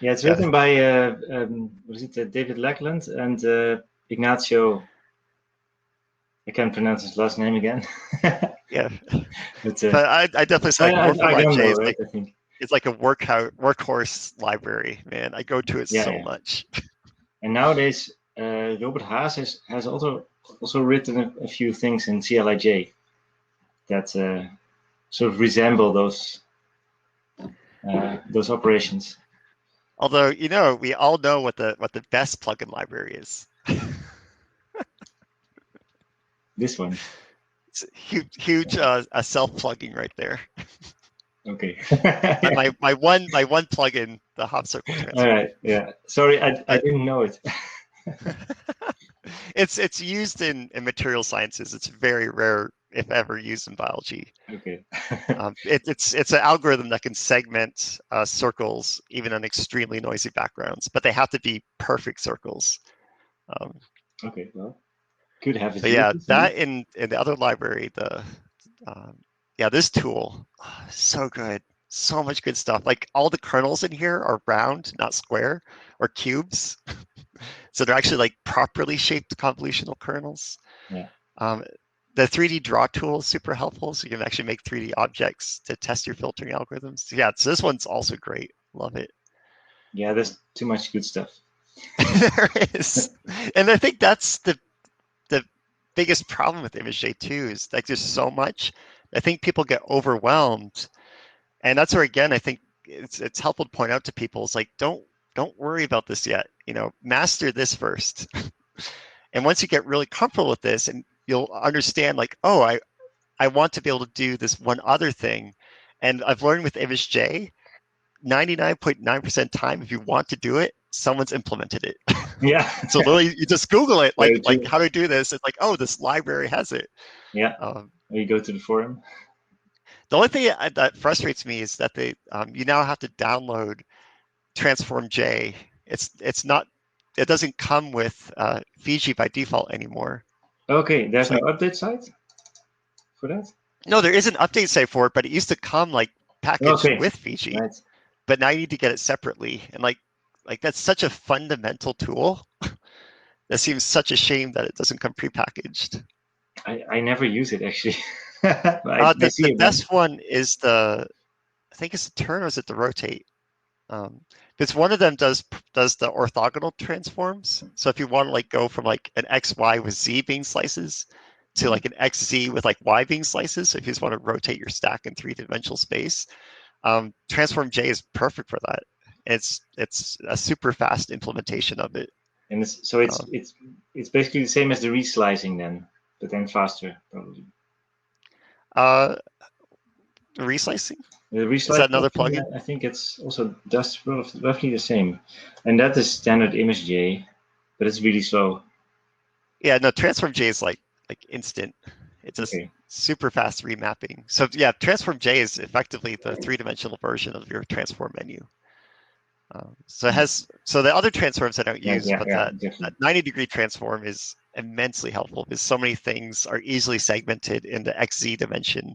yeah, it's written by what is it, David Lackland and Ignacio. I can't pronounce his last name again. Yeah, but I definitely say like Morphologic J is like, it's like a workhorse library, man. I go to it so much. And nowadays, Robert Haas has also written a few things in CLIJ that sort of resemble those operations. Although, we all know what the best plugin library is. This one. It's huge self-plugging right there. Okay. my one plugin, the hop circle transform. All right. Yeah. Sorry, I didn't know it. It's used in material sciences. It's very rare, if ever, used in biology. Okay. It's an algorithm that can segment circles even on extremely noisy backgrounds, but they have to be perfect circles. Okay. Well, could have it. But yeah, that in the other library, this tool, so good. So much good stuff. Like all the kernels in here are round, not square or cubes. So they're actually like properly shaped convolutional kernels. Yeah. The 3D draw tool is super helpful. So you can actually make 3D objects to test your filtering algorithms. Yeah, so this one's also great. Love it. Yeah, there's too much good stuff. There is. And I think that's the biggest problem with ImageJ too, is like there's so much. I think people get overwhelmed. And that's where, again, I think it's helpful to point out to people, it's like, don't worry about this yet. Master this first. And once you get really comfortable with this, and you'll understand like, oh, I want to be able to do this one other thing. And I've learned with ImageJ, 99.9% time, if you want to do it, someone's implemented it. Yeah. So literally, you just Google it, like how to do this. It's like, oh, this library has it. Yeah. You go to the forum. The only thing that frustrates me is that you now have to download Transform J. It's not. It doesn't come with Fiji by default anymore. Okay, there's no update site for that. No, there is an update site for it, but it used to come like packaged with Fiji. Right. But now you need to get it separately, and like that's such a fundamental tool. That seems such a shame that it doesn't come prepackaged. I never use it actually. The best one is I think it's the turn, or is it the rotate? Because one of them does the orthogonal transforms. So if you want to like go from like an XY with Z being slices to like an XZ with like Y being slices, so if you just want to rotate your stack in 3-dimensional space, Transform J is perfect for that. It's a super fast implementation of it. And it's basically the same as the reslicing then, but then faster probably. Reslicing? The reslicing, is that another plugin? I think it's also does roughly the same, and that is standard ImageJ, but it's really slow. Yeah, no, Transform J is like instant. It's a super fast remapping. So yeah, Transform J is effectively the 3-dimensional version of your transform menu. So the other transforms I don't use, but that 90-degree transform is immensely helpful because so many things are easily segmented in the XZ dimension